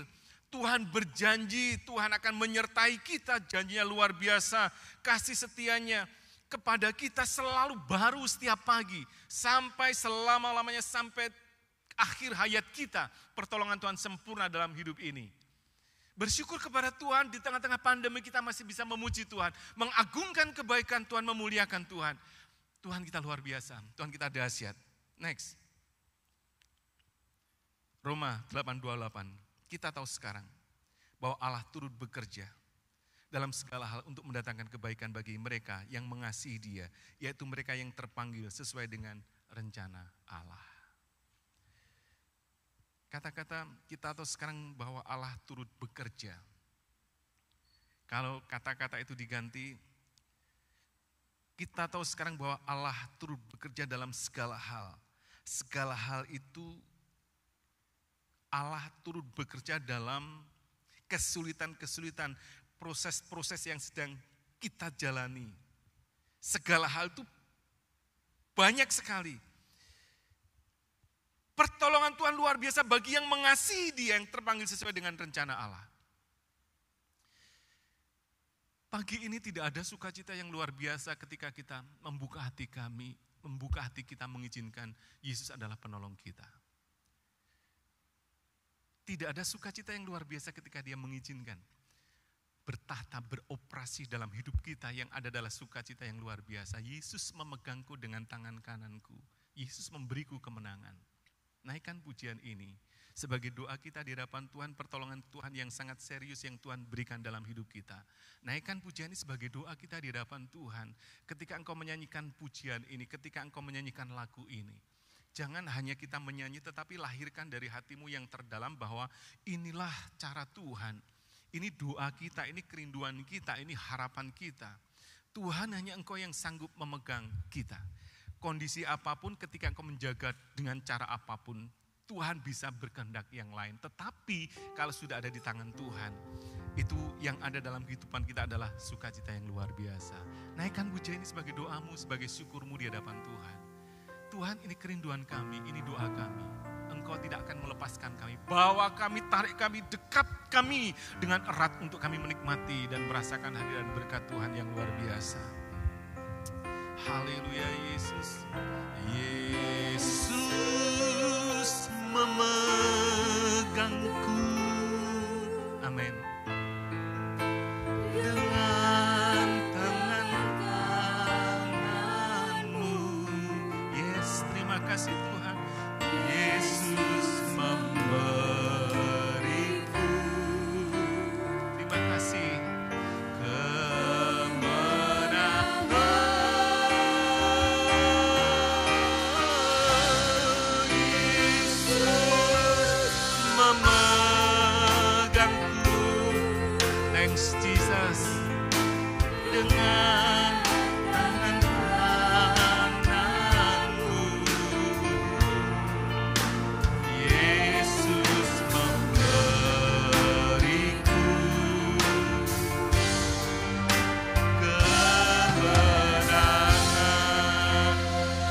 Tuhan berjanji, Tuhan akan menyertai kita, janjinya luar biasa, kasih setianya kepada kita selalu baru setiap pagi, sampai selama-lamanya, sampai akhir hayat kita, pertolongan Tuhan sempurna dalam hidup ini. Bersyukur kepada Tuhan, di tengah-tengah pandemi kita masih bisa memuji Tuhan, mengagungkan kebaikan Tuhan, memuliakan Tuhan. Tuhan kita luar biasa, Tuhan kita dahsyat. Next. Roma 8:28. Kita tahu sekarang bahwa Allah turut bekerja dalam segala hal untuk mendatangkan kebaikan bagi mereka yang mengasihi Dia, yaitu mereka yang terpanggil sesuai dengan rencana Allah. Kata-kata kita tahu sekarang bahwa Allah turut bekerja. Kalau kata-kata itu diganti, kita tahu sekarang bahwa Allah turut bekerja dalam segala hal. Segala hal itu Allah turut bekerja dalam kesulitan-kesulitan, proses-proses yang sedang kita jalani. Segala hal itu banyak sekali. Pertolongan Tuhan luar biasa bagi yang mengasihi Dia, yang terpanggil sesuai dengan rencana Allah. Pagi ini tidak ada sukacita yang luar biasa ketika kita membuka hati kami, membuka hati kita mengizinkan Yesus adalah penolong kita. Tidak ada sukacita yang luar biasa ketika Dia mengizinkan bertahta, beroperasi dalam hidup kita, yang ada adalah sukacita yang luar biasa. Yesus memegangku dengan tangan kananku. Yesus memberiku kemenangan. Naikkan pujian ini sebagai doa kita di hadapan Tuhan, pertolongan Tuhan yang sangat serius yang Tuhan berikan dalam hidup kita. Naikkan pujian ini sebagai doa kita di hadapan Tuhan. Ketika engkau menyanyikan pujian ini, ketika engkau menyanyikan lagu ini, jangan hanya kita menyanyi, tetapi lahirkan dari hatimu yang terdalam bahwa inilah cara Tuhan. Ini doa kita, ini kerinduan kita, ini harapan kita. Tuhan, hanya Engkau yang sanggup memegang kita. Kondisi apapun, ketika Engkau menjaga dengan cara apapun, Tuhan bisa berkehendak yang lain. Tetapi kalau sudah ada di tangan Tuhan, itu yang ada dalam kehidupan kita adalah sukacita yang luar biasa. Naikkan pujian ini sebagai doamu, sebagai syukurmu di hadapan Tuhan. Tuhan, ini kerinduan kami, ini doa kami. Engkau tidak akan melepaskan kami. Bawa kami, tarik kami, dekat kami dengan erat untuk kami menikmati dan merasakan hadirat berkat Tuhan yang luar biasa. Haleluya Yesus. Yesus memegangku. Amin. Dengan tangan-tanganmu. Yes, terima kasih Tuhan. Yesus memberiku, terima kasih, kemenangan. Yesus memegangku, thanks Jesus, dengan tangan kananmu. Yesus memberiku kemenangan.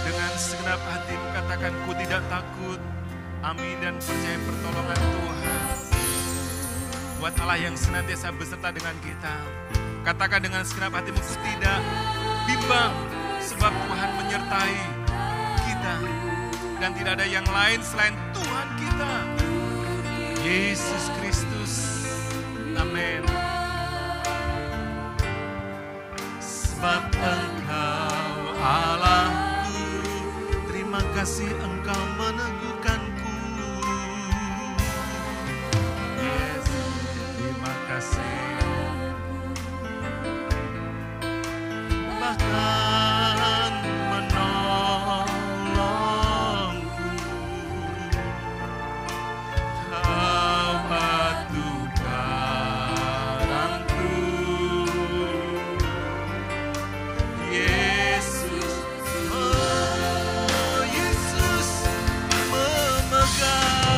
Dengan segenap hatimu katakan, ku tidak takut. Amin, dan percaya pertolongan Tuhan. Buat Allah yang senantiasa beserta dengan kita, katakan dengan segenap hatimu, ku tidak bimbang, sebab Tuhan menyertai kita. Dan tidak ada yang lain selain Tuhan kita, Yesus Kristus. Amin. Sebab Engkau Allahku, terima kasih Engkau meneguhkanku. Yes, terima kasih. Bahkan menolongku, Kau batu karangku. Yesus, oh Yesus memegangku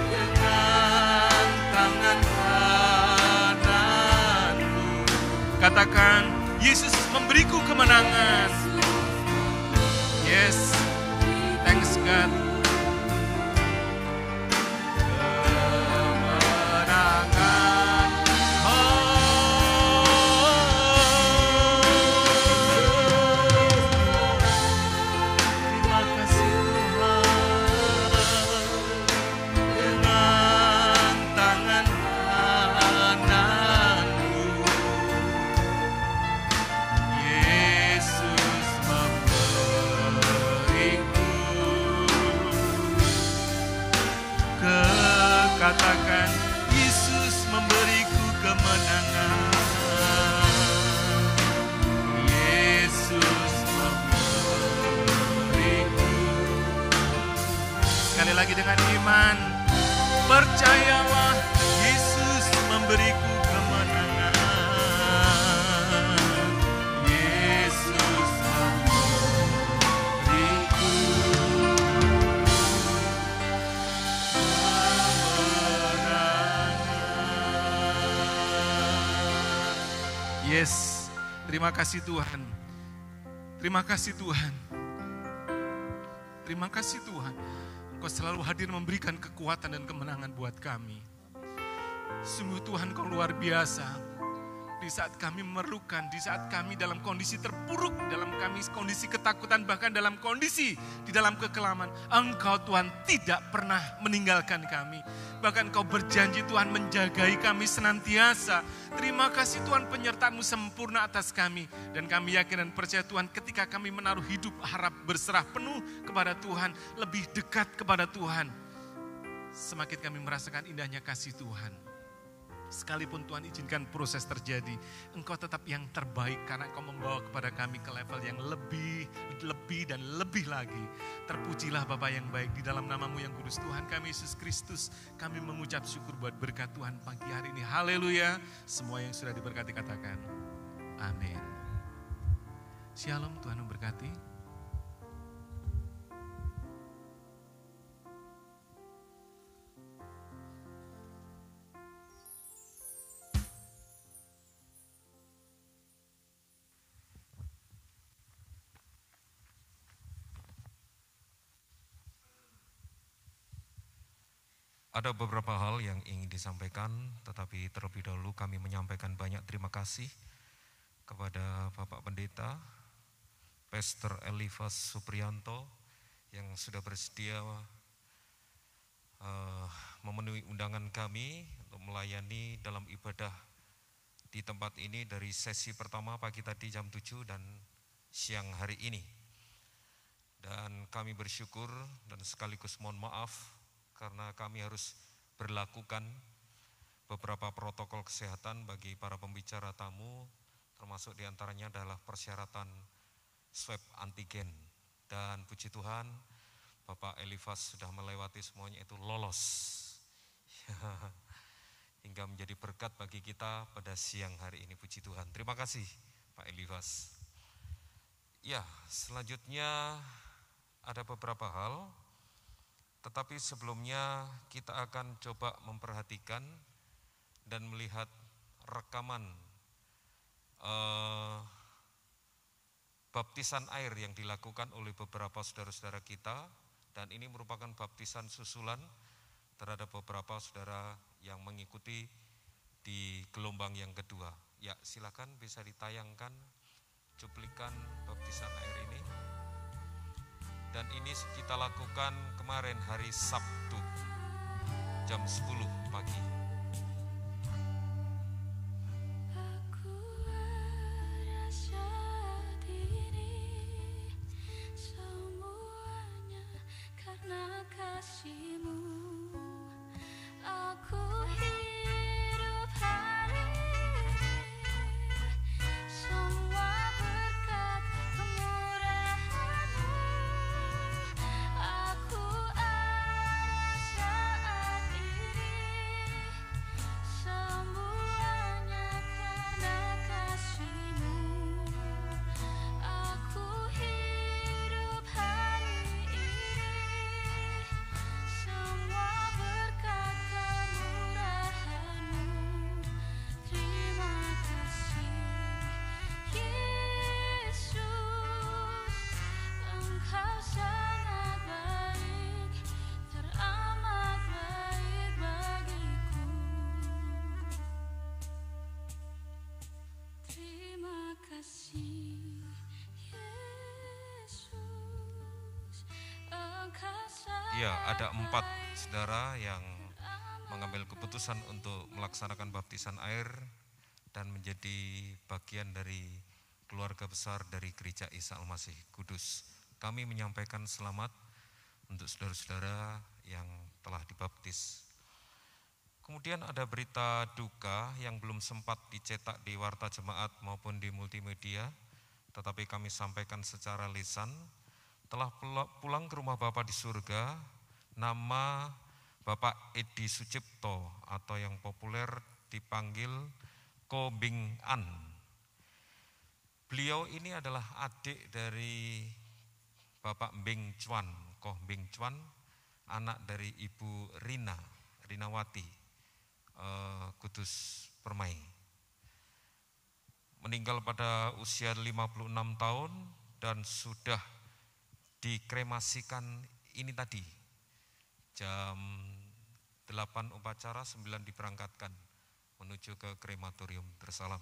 dengan tangan kananmu. Katakan, Yesus memberiku kemenangan. Yes, thanks God. Kemenangan. Terima kasih Tuhan. Dengan tangan kananmu, Yesus memberiku katakan, Yesus memberiku kemenangan. Yesus memberiku. Sekali lagi dengan iman, percayalah, Yesus memberiku kemenangan. Yesus memberiku kemenangan. Yes, terima kasih Tuhan. Terima kasih Tuhan. Terima kasih Tuhan. Engkau selalu hadir memberikan kekuatan dan kemenangan buat kami. Sungguh Tuhan Kau luar biasa. Di saat kami memerlukan, di saat kami dalam kondisi terpuruk, dalam kami kondisi ketakutan, bahkan dalam kondisi di dalam kekelaman, Engkau Tuhan tidak pernah meninggalkan kami. Bahkan Kau berjanji Tuhan menjagai kami senantiasa. Terima kasih Tuhan, penyertaan-Mu sempurna atas kami. Dan kami yakin dan percaya Tuhan, ketika kami menaruh hidup harap berserah penuh kepada Tuhan, lebih dekat kepada Tuhan, semakin kami merasakan indahnya kasih Tuhan. Sekalipun Tuhan izinkan proses terjadi, Engkau tetap yang terbaik karena Engkau membawa kepada kami ke level yang lebih dan lebih lagi. Terpujilah Bapa yang baik, di dalam nama-Mu yang kudus Tuhan kami Yesus Kristus. Kami mengucap syukur buat berkat Tuhan pagi hari ini. Haleluya. Semua yang sudah diberkati katakan amin. Shalom, Tuhan memberkati. Ada beberapa hal yang ingin disampaikan, tetapi terlebih dahulu kami menyampaikan banyak terima kasih kepada Bapak Pendeta, Pastor Elifas Supriyanto yang sudah bersedia memenuhi undangan kami untuk melayani dalam ibadah di tempat ini dari sesi pertama pagi tadi jam 7 dan siang hari ini. Dan kami bersyukur dan sekaligus mohon maaf karena kami harus berlakukan beberapa protokol kesehatan bagi para pembicara tamu, termasuk diantaranya adalah persyaratan swab antigen. Dan puji Tuhan, Bapak Elifas sudah melewati semuanya, itu lolos. Hingga menjadi berkat bagi kita pada siang hari ini, puji Tuhan. Terima kasih Pak Elifas. Ya, selanjutnya ada beberapa hal. Tetapi sebelumnya kita akan coba memperhatikan dan melihat rekaman baptisan air yang dilakukan oleh beberapa saudara-saudara kita. Dan ini merupakan baptisan susulan terhadap beberapa saudara yang mengikuti di gelombang yang kedua. Ya, silakan bisa ditayangkan cuplikan baptisan air ini. Dan ini kita lakukan kemarin hari Sabtu jam 10 pagi. Aku merasa diri semuanya karena kasih-Mu. Aku hidup hari ini semua berkat kemurahan-Mu. Aku ada saat ini semuanya karena kasih-Mu. Aku hidup hari ini semua berkat kemurahan-Mu. Terima kasih Yesus, Engkau sangat baik, teramat baik bagiku. Terima kasih Yesus, Engkau sangat Ya, ada 4 saudara yang mengambil keputusan untuk melaksanakan baptisan air dan menjadi bagian dari keluarga besar dari Gereja Isa Al-Masih Kudus. Kami menyampaikan selamat untuk saudara-saudara yang telah dibaptis. Kemudian ada berita duka yang belum sempat dicetak di Warta Jemaat maupun di multimedia, tetapi kami sampaikan secara lisan. Telah pulang ke rumah Bapa di surga, nama Bapak Edi Sucipto atau yang populer dipanggil Ko Bing An. Beliau ini adalah adik dari Bapak Bing Chuan, Ko Bing Chuan, anak dari Ibu Rinawati, Kudus Permai. Meninggal pada usia 56 tahun dan sudah dikremasikan ini tadi, jam 8 upacara, 9 diberangkatkan menuju ke krematorium Darussalam.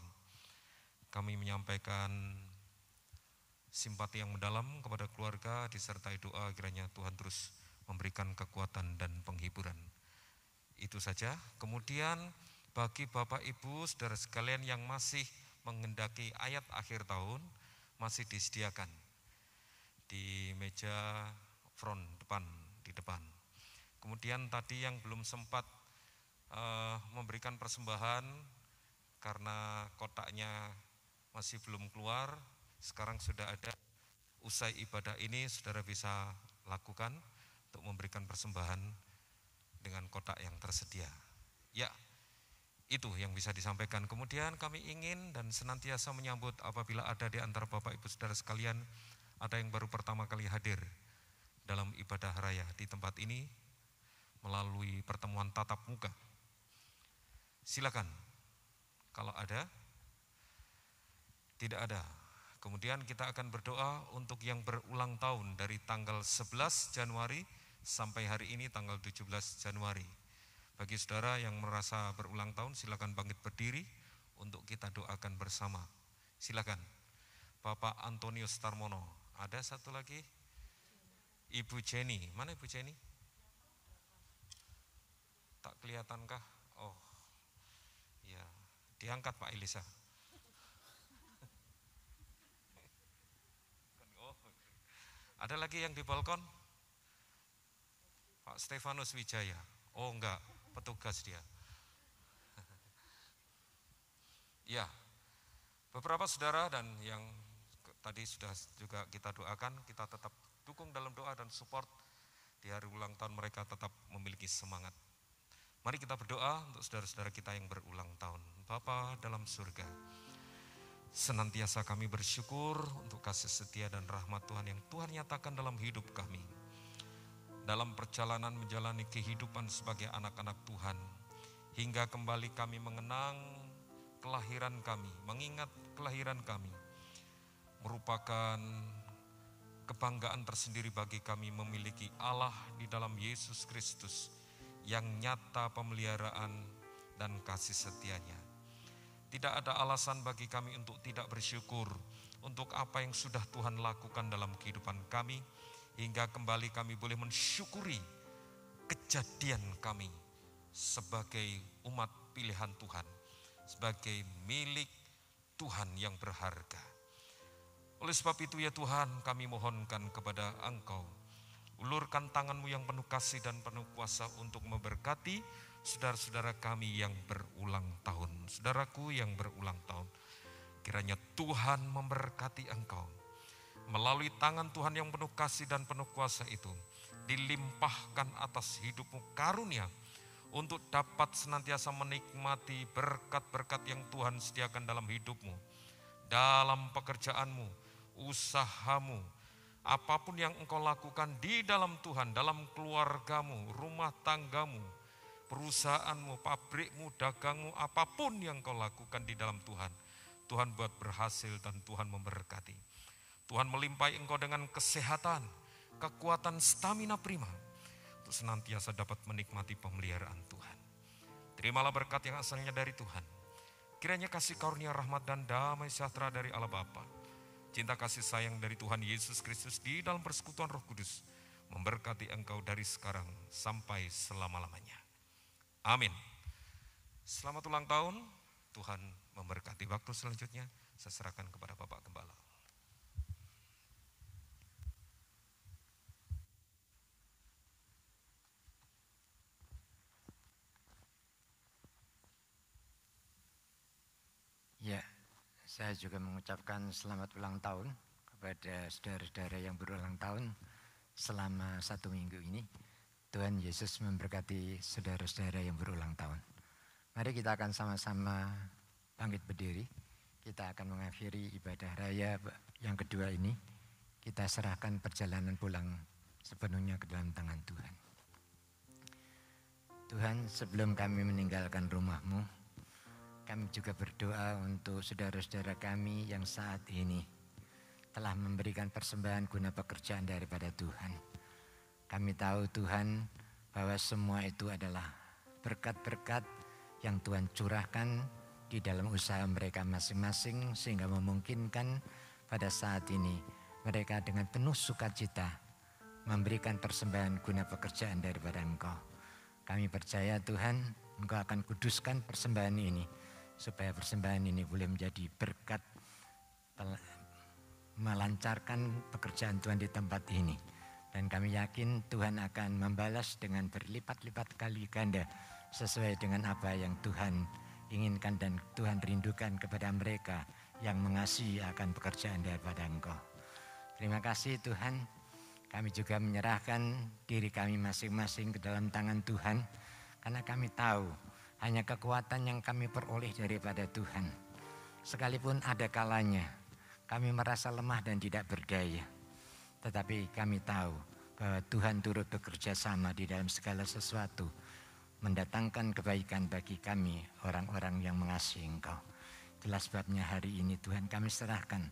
Kami menyampaikan simpati yang mendalam kepada keluarga, disertai doa kiranya Tuhan terus memberikan kekuatan dan penghiburan. Itu saja. Kemudian bagi Bapak Ibu saudara sekalian yang masih mengendaki ayat akhir tahun, masih disediakan di meja front depan, di depan. Kemudian tadi yang belum sempat memberikan persembahan karena kotaknya masih belum keluar, sekarang sudah ada. Usai ibadah ini saudara bisa lakukan untuk memberikan persembahan dengan kotak yang tersedia. Ya, itu yang bisa disampaikan. Kemudian kami ingin dan senantiasa menyambut apabila ada di antara Bapak Ibu saudara sekalian ada yang baru pertama kali hadir dalam ibadah raya di tempat ini melalui pertemuan tatap muka. Silakan, kalau ada. Tidak ada. Kemudian kita akan berdoa untuk yang berulang tahun dari tanggal 11 Januari sampai hari ini tanggal 17 Januari. Bagi saudara yang merasa berulang tahun, silakan bangkit berdiri untuk kita doakan bersama. Silakan. Bapak Antonius Tarmono. Ada satu lagi. Ibu Jenny. Mana Ibu Jenny? Tak kelihatankah? Oh, ya. Diangkat Pak Elisa. Ada lagi yang di balkon? Pak Stefanus Wijaya. Oh enggak, petugas dia. Ya, beberapa saudara dan yang tadi sudah juga kita doakan, kita tetap dukung dalam doa dan support di hari ulang tahun mereka tetap memiliki semangat. Mari kita berdoa untuk saudara-saudara kita yang berulang tahun. Bapa dalam surga, senantiasa kami bersyukur untuk kasih setia dan rahmat Tuhan yang Tuhan nyatakan dalam hidup kami. Dalam perjalanan menjalani kehidupan sebagai anak-anak Tuhan, hingga kembali kami mengenang kelahiran kami, mengingat kelahiran kami, merupakan kebanggaan tersendiri bagi kami memiliki Allah di dalam Yesus Kristus yang nyata pemeliharaan dan kasih setianya. Tidak ada alasan bagi kami untuk tidak bersyukur untuk apa yang sudah Tuhan lakukan dalam kehidupan kami, hingga kembali kami boleh mensyukuri kejadian kami sebagai umat pilihan Tuhan, sebagai milik Tuhan yang berharga. Oleh sebab itu ya Tuhan, kami mohonkan kepada Engkau, ulurkan tangan-Mu yang penuh kasih dan penuh kuasa untuk memberkati saudara-saudara kami yang berulang tahun, saudaraku yang berulang tahun. Kiranya Tuhan memberkati engkau. Melalui tangan Tuhan yang penuh kasih dan penuh kuasa itu, dilimpahkan atas hidupmu karunia untuk dapat senantiasa menikmati berkat-berkat yang Tuhan sediakan dalam hidupmu, dalam pekerjaanmu, usahamu, apapun yang engkau lakukan di dalam Tuhan, dalam keluargamu, rumah tanggamu, perusahaanmu, pabrikmu, dagangmu, apapun yang kau lakukan di dalam Tuhan, Tuhan buat berhasil dan Tuhan memberkati. Tuhan melimpahi engkau dengan kesehatan, kekuatan, stamina prima, untuk senantiasa dapat menikmati pemeliharaan Tuhan. Terimalah berkat yang asalnya dari Tuhan. Kiranya kasih karunia, rahmat dan damai sejahtera dari Allah Bapa, cinta kasih sayang dari Tuhan Yesus Kristus di dalam persekutuan Roh Kudus, memberkati engkau dari sekarang sampai selama-lamanya. Amin. Selamat ulang tahun, Tuhan memberkati. Waktu selanjutnya saya serahkan kepada Bapak Gembala. Ya, saya juga mengucapkan selamat ulang tahun kepada saudara-saudara yang berulang tahun selama 1 minggu ini. Tuhan Yesus memberkati saudara-saudara yang berulang tahun. Mari kita akan sama-sama bangkit berdiri. Kita akan mengakhiri ibadah raya yang kedua ini. Kita serahkan perjalanan pulang sepenuhnya ke dalam tangan Tuhan. Tuhan, sebelum kami meninggalkan rumah-Mu, kami juga berdoa untuk saudara-saudara kami yang saat ini telah memberikan persembahan guna pekerjaan daripada Tuhan. Kami tahu Tuhan bahwa semua itu adalah berkat-berkat yang Tuhan curahkan di dalam usaha mereka masing-masing, sehingga memungkinkan pada saat ini mereka dengan penuh sukacita memberikan persembahan guna pekerjaan daripada Engkau. Kami percaya Tuhan, Engkau akan kuduskan persembahan ini, supaya persembahan ini boleh menjadi berkat melancarkan pekerjaan Tuhan di tempat ini. Dan kami yakin Tuhan akan membalas dengan berlipat-lipat kali ganda sesuai dengan apa yang Tuhan inginkan dan Tuhan rindukan kepada mereka yang mengasihi akan pekerjaan daripada Engkau. Terima kasih Tuhan. Kami juga menyerahkan diri kami masing-masing ke dalam tangan Tuhan, karena kami tahu hanya kekuatan yang kami peroleh daripada Tuhan. Sekalipun ada kalanya kami merasa lemah dan tidak berdaya, tetapi kami tahu bahwa Tuhan turut bekerja sama di dalam segala sesuatu, mendatangkan kebaikan bagi kami orang-orang yang mengasihi Engkau. Itulah sebabnya hari ini Tuhan kami serahkan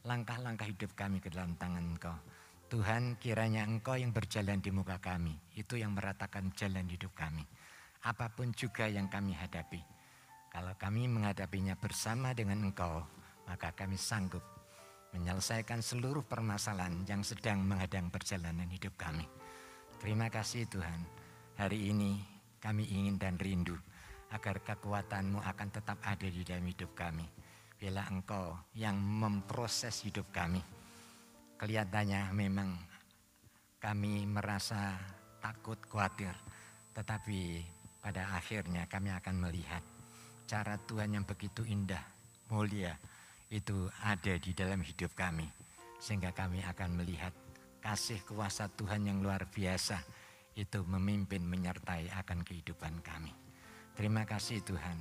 langkah-langkah hidup kami ke dalam tangan Engkau. Tuhan, kiranya Engkau yang berjalan di muka kami, itu yang meratakan jalan hidup kami. Apapun juga yang kami hadapi, kalau kami menghadapinya bersama dengan Engkau, maka kami sanggup menyelesaikan seluruh permasalahan yang sedang menghadang perjalanan hidup kami. Terima kasih Tuhan, hari ini kami ingin dan rindu agar kekuatan-Mu akan tetap ada di dalam hidup kami. Bila Engkau yang memproses hidup kami, kelihatannya memang kami merasa takut, khawatir, tetapi pada akhirnya kami akan melihat cara Tuhan yang begitu indah, mulia, itu ada di dalam hidup kami. Sehingga kami akan melihat kasih kuasa Tuhan yang luar biasa itu memimpin, menyertai akan kehidupan kami. Terima kasih Tuhan.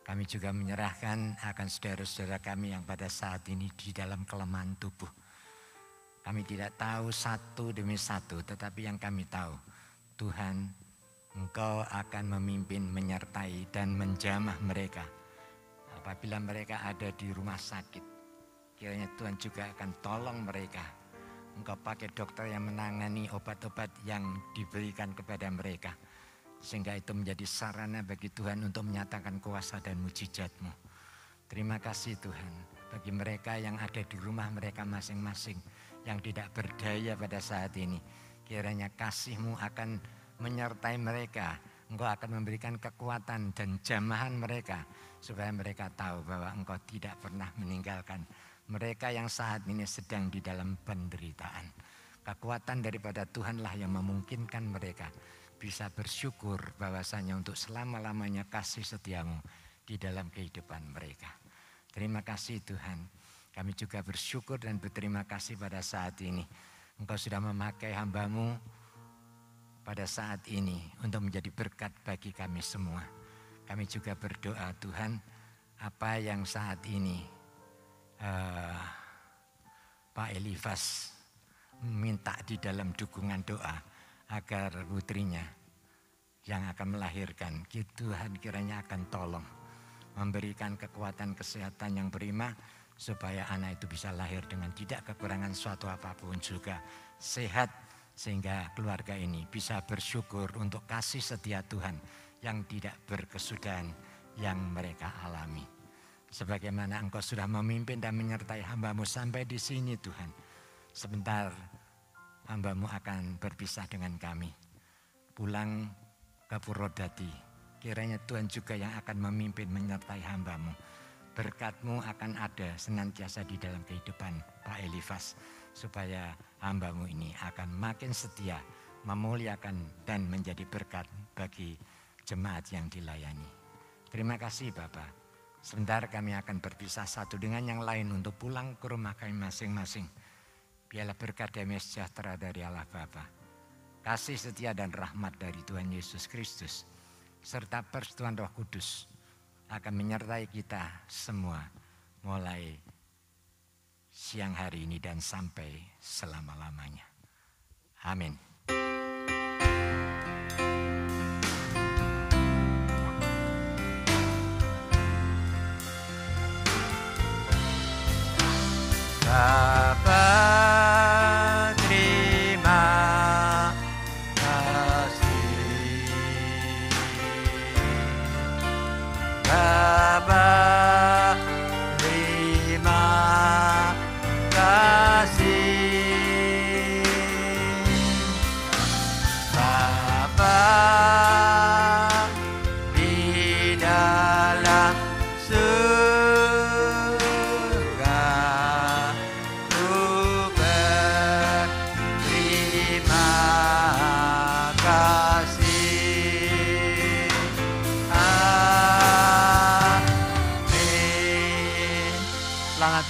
Kami juga menyerahkan akan saudara-saudara kami yang pada saat ini di dalam kelemahan tubuh. Kami tidak tahu satu demi satu, tetapi yang kami tahu, Tuhan, Engkau akan memimpin, menyertai dan menjamah mereka. Apabila mereka ada di rumah sakit, kiranya Tuhan juga akan tolong mereka. Engkau pakai dokter yang menangani obat-obat yang diberikan kepada mereka, sehingga itu menjadi sarana bagi Tuhan untuk menyatakan kuasa dan mujizat-Mu. Terima kasih Tuhan, bagi mereka yang ada di rumah mereka masing-masing, yang tidak berdaya pada saat ini, kiranya kasih-Mu akan menyertai mereka. Engkau akan memberikan kekuatan dan jamahan mereka, supaya mereka tahu bahwa Engkau tidak pernah meninggalkan mereka yang saat ini sedang di dalam penderitaan. Kekuatan daripada Tuhanlah yang memungkinkan mereka bisa bersyukur bahwasanya untuk selama-lamanya kasih setia-Mu di dalam kehidupan mereka. Terima kasih Tuhan. Kami juga bersyukur dan berterima kasih pada saat ini. Engkau sudah memakai hamba-Mu pada saat ini untuk menjadi berkat bagi kami semua. Kami juga berdoa Tuhan, apa yang saat ini Pak Elifas minta di dalam dukungan doa agar putrinya yang akan melahirkan, Tuhan kiranya akan tolong memberikan kekuatan kesehatan yang prima, supaya anak itu bisa lahir dengan tidak kekurangan suatu apapun, juga sehat, sehingga keluarga ini bisa bersyukur untuk kasih setia Tuhan yang tidak berkesudahan yang mereka alami. Sebagaimana Engkau sudah memimpin dan menyertai hamba-Mu sampai di sini Tuhan, sebentar hamba-Mu akan berpisah dengan kami, pulang ke Purwodadi. Kiranya Tuhan juga yang akan memimpin, menyertai hamba-Mu. Berkat-Mu akan ada senantiasa di dalam kehidupan Pak Elifas, supaya hamba-Mu ini akan makin setia, memuliakan dan menjadi berkat bagi jemaat yang dilayani. Terima kasih Bapak. Sebentar kami akan berpisah satu dengan yang lain untuk pulang ke rumah kami masing-masing. Biarlah berkat damai sejahtera dari Allah Bapa, kasih setia dan rahmat dari Tuhan Yesus Kristus, serta persetujuan Roh Kudus akan menyertai kita semua mulai siang hari ini dan sampai selama-lamanya. Amin. Bapa, terima kasih.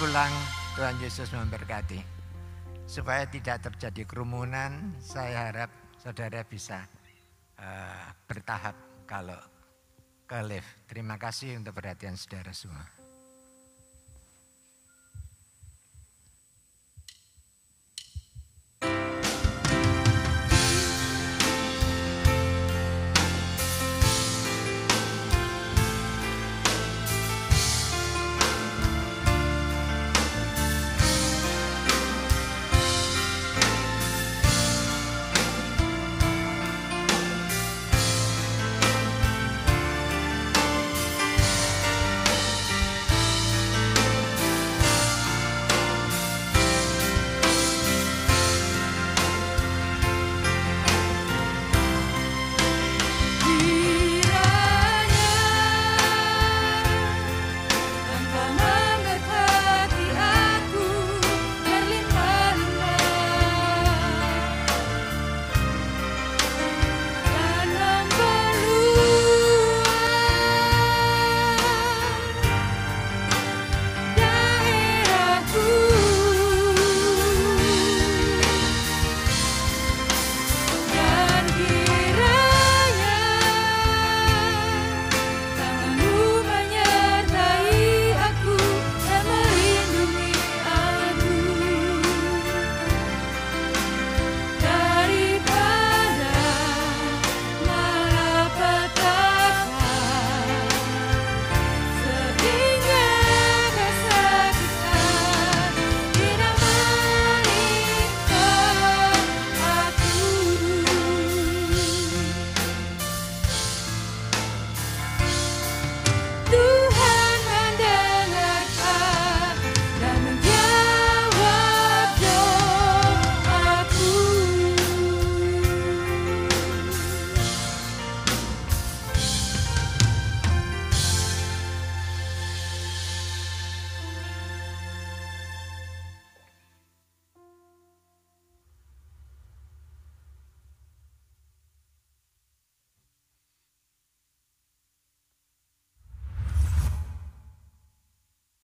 pulang, Tuhan Yesus memberkati. Supaya tidak terjadi kerumunan, saya harap saudara bisa bertahap kalau ke lift. Terima kasih untuk perhatian saudara semua.